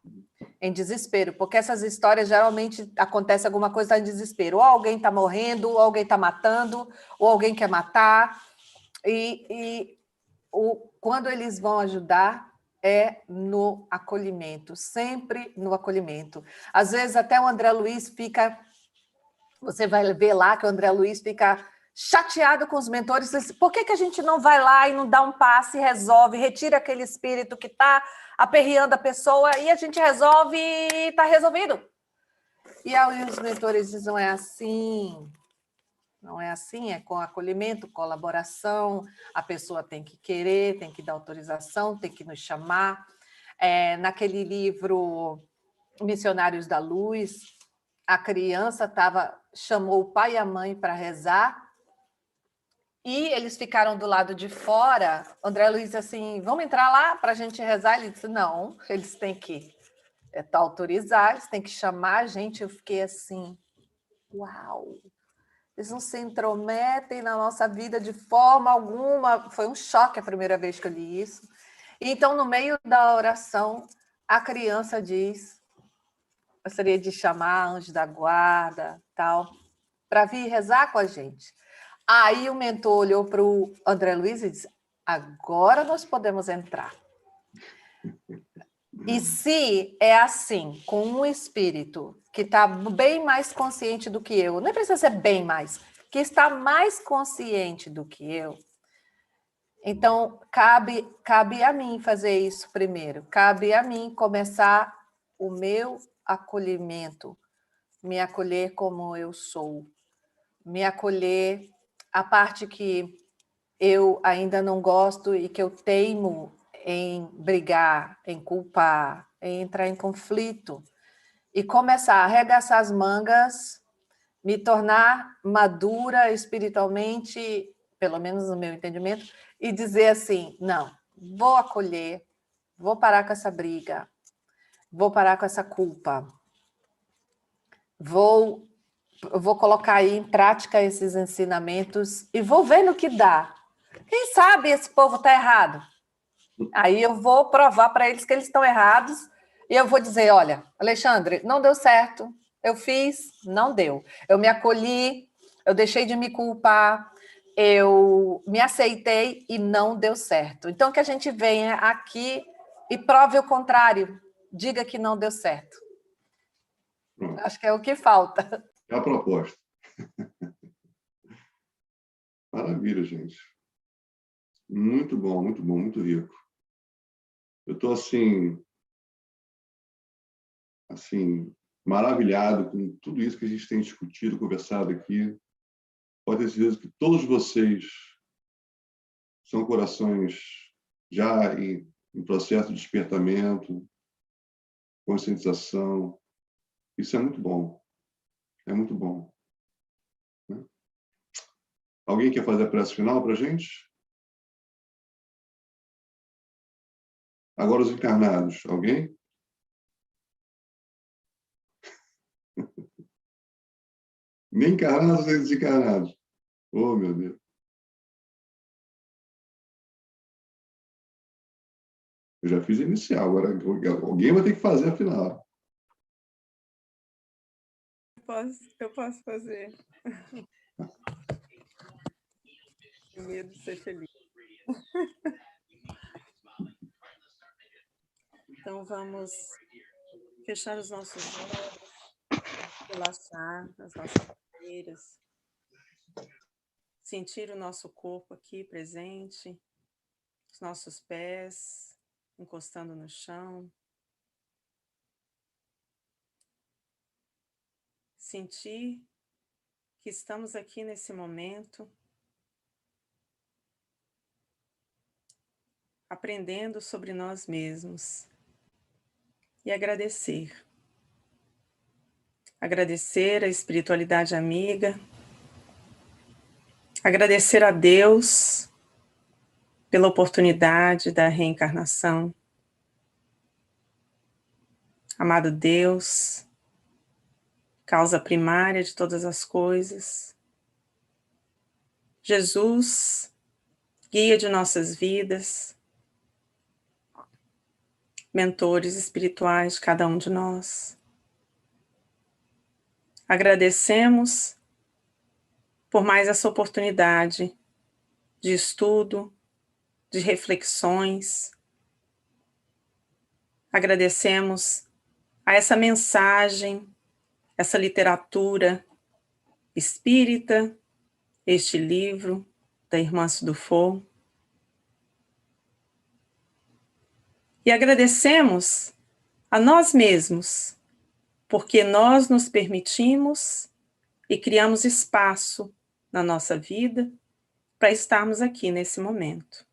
em desespero, porque essas histórias geralmente acontece alguma coisa em desespero, ou alguém está morrendo, ou alguém está matando, ou alguém quer matar, quando eles vão ajudar é no acolhimento, sempre no acolhimento. Às vezes até o André Luiz fica, você vai ver lá que o André Luiz fica chateado com os mentores, por que a gente não vai lá e não dá um passe e resolve, retira aquele espírito que está aperreando a pessoa e a gente resolve e está resolvido. E aí os mentores dizem, não é assim, não é assim, é com acolhimento, colaboração, a pessoa tem que querer, tem que dar autorização, tem que nos chamar. Naquele livro Missionários da Luz, a criança chamou o pai e a mãe para rezar e eles ficaram do lado de fora. André Luiz disse assim, vamos entrar lá para a gente rezar? Ele disse, não, eles têm que autorizar, eles têm que chamar a gente. Eu fiquei assim, uau! Eles não se intrometem na nossa vida de forma alguma. Foi um choque a primeira vez que eu li isso. Então, no meio da oração, a criança diz, gostaria de chamar anjo da guarda, tal, para vir rezar com a gente. Aí o mentor olhou para o André Luiz e disse, agora nós podemos entrar. E se é assim, com um espírito que está bem mais consciente do que eu, nem precisa ser bem mais, que está mais consciente do que eu, então cabe a mim fazer isso primeiro, cabe a mim começar o meu acolhimento, me acolher como eu sou, me acolher a parte que eu ainda não gosto e que eu teimo em brigar, em culpar, em entrar em conflito, e começar a arregaçar as mangas, me tornar madura espiritualmente, pelo menos no meu entendimento, e dizer assim, não, vou acolher, vou parar com essa briga, vou parar com essa culpa, vou colocar aí em prática esses ensinamentos e vou ver no que dá. Quem sabe esse povo está errado? Aí eu vou provar para eles que eles estão errados e eu vou dizer, olha, Alexandre, não deu certo, eu fiz, não deu. Eu me acolhi, eu deixei de me culpar, eu me aceitei e não deu certo. Então, que a gente venha aqui e prove o contrário, diga que não deu certo. Acho que é o que falta. É a proposta. Maravilha, gente. Muito bom, muito rico. Eu estou assim, maravilhado com tudo isso que a gente tem discutido, conversado aqui. Pode ter certeza que todos vocês são corações já em processo de despertamento, conscientização. Isso é muito bom. É muito bom. Alguém quer fazer a prece final para a gente? Agora os encarnados. Alguém? Nem encarnados nem desencarnados. Oh, meu Deus. Eu já fiz a inicial, agora alguém vai ter que fazer a final. Eu posso fazer. Tenho medo de ser feliz. Então, vamos fechar os nossos olhos, relaxar as nossas cadeiras, sentir o nosso corpo aqui presente, os nossos pés encostando no chão, sentir que estamos aqui nesse momento, aprendendo sobre nós mesmos e agradecer. Agradecer a espiritualidade amiga, agradecer a Deus pela oportunidade da reencarnação. Amado Deus, causa primária de todas as coisas. Jesus, guia de nossas vidas, mentores espirituais de cada um de nós. Agradecemos por mais essa oportunidade de estudo, de reflexões. Agradecemos a essa mensagem, essa literatura espírita, este livro da irmã Sudufo. E agradecemos a nós mesmos, porque nós nos permitimos e criamos espaço na nossa vida para estarmos aqui nesse momento.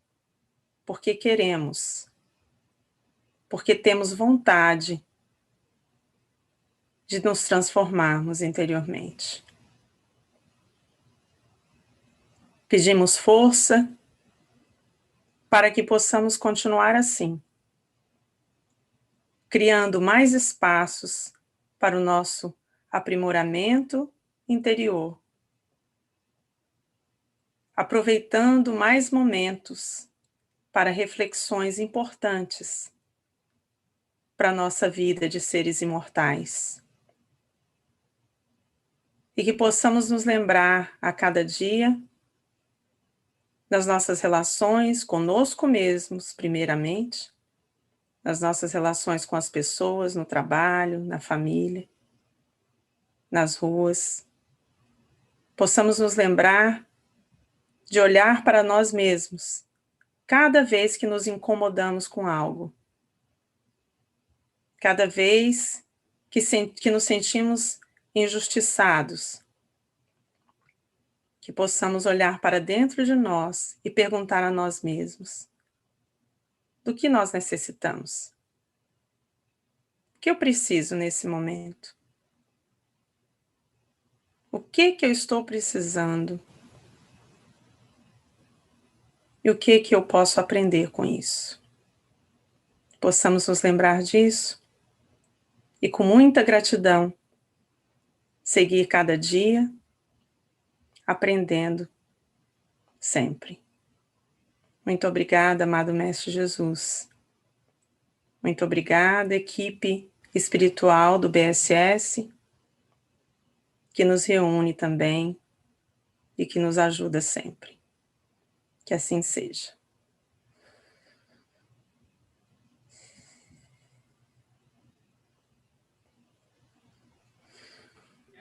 Porque queremos, porque temos vontade de nos transformarmos interiormente. Pedimos força para que possamos continuar assim, criando mais espaços para o nosso aprimoramento interior, aproveitando mais momentos para reflexões importantes para a nossa vida de seres imortais. E que possamos nos lembrar a cada dia das nossas relações conosco mesmos, primeiramente, das nossas relações com as pessoas, no trabalho, na família, nas ruas. Possamos nos lembrar de olhar para nós mesmos cada vez que nos incomodamos com algo. Cada vez que nos sentimos injustiçados. Que possamos olhar para dentro de nós e perguntar a nós mesmos: do que nós necessitamos? O que eu preciso nesse momento? O que eu estou precisando? E o que eu posso aprender com isso? Possamos nos lembrar disso e, com muita gratidão, seguir cada dia aprendendo sempre. Muito obrigada, amado Mestre Jesus. Muito obrigada, equipe espiritual do BSS, que nos reúne também e que nos ajuda sempre. Que assim seja.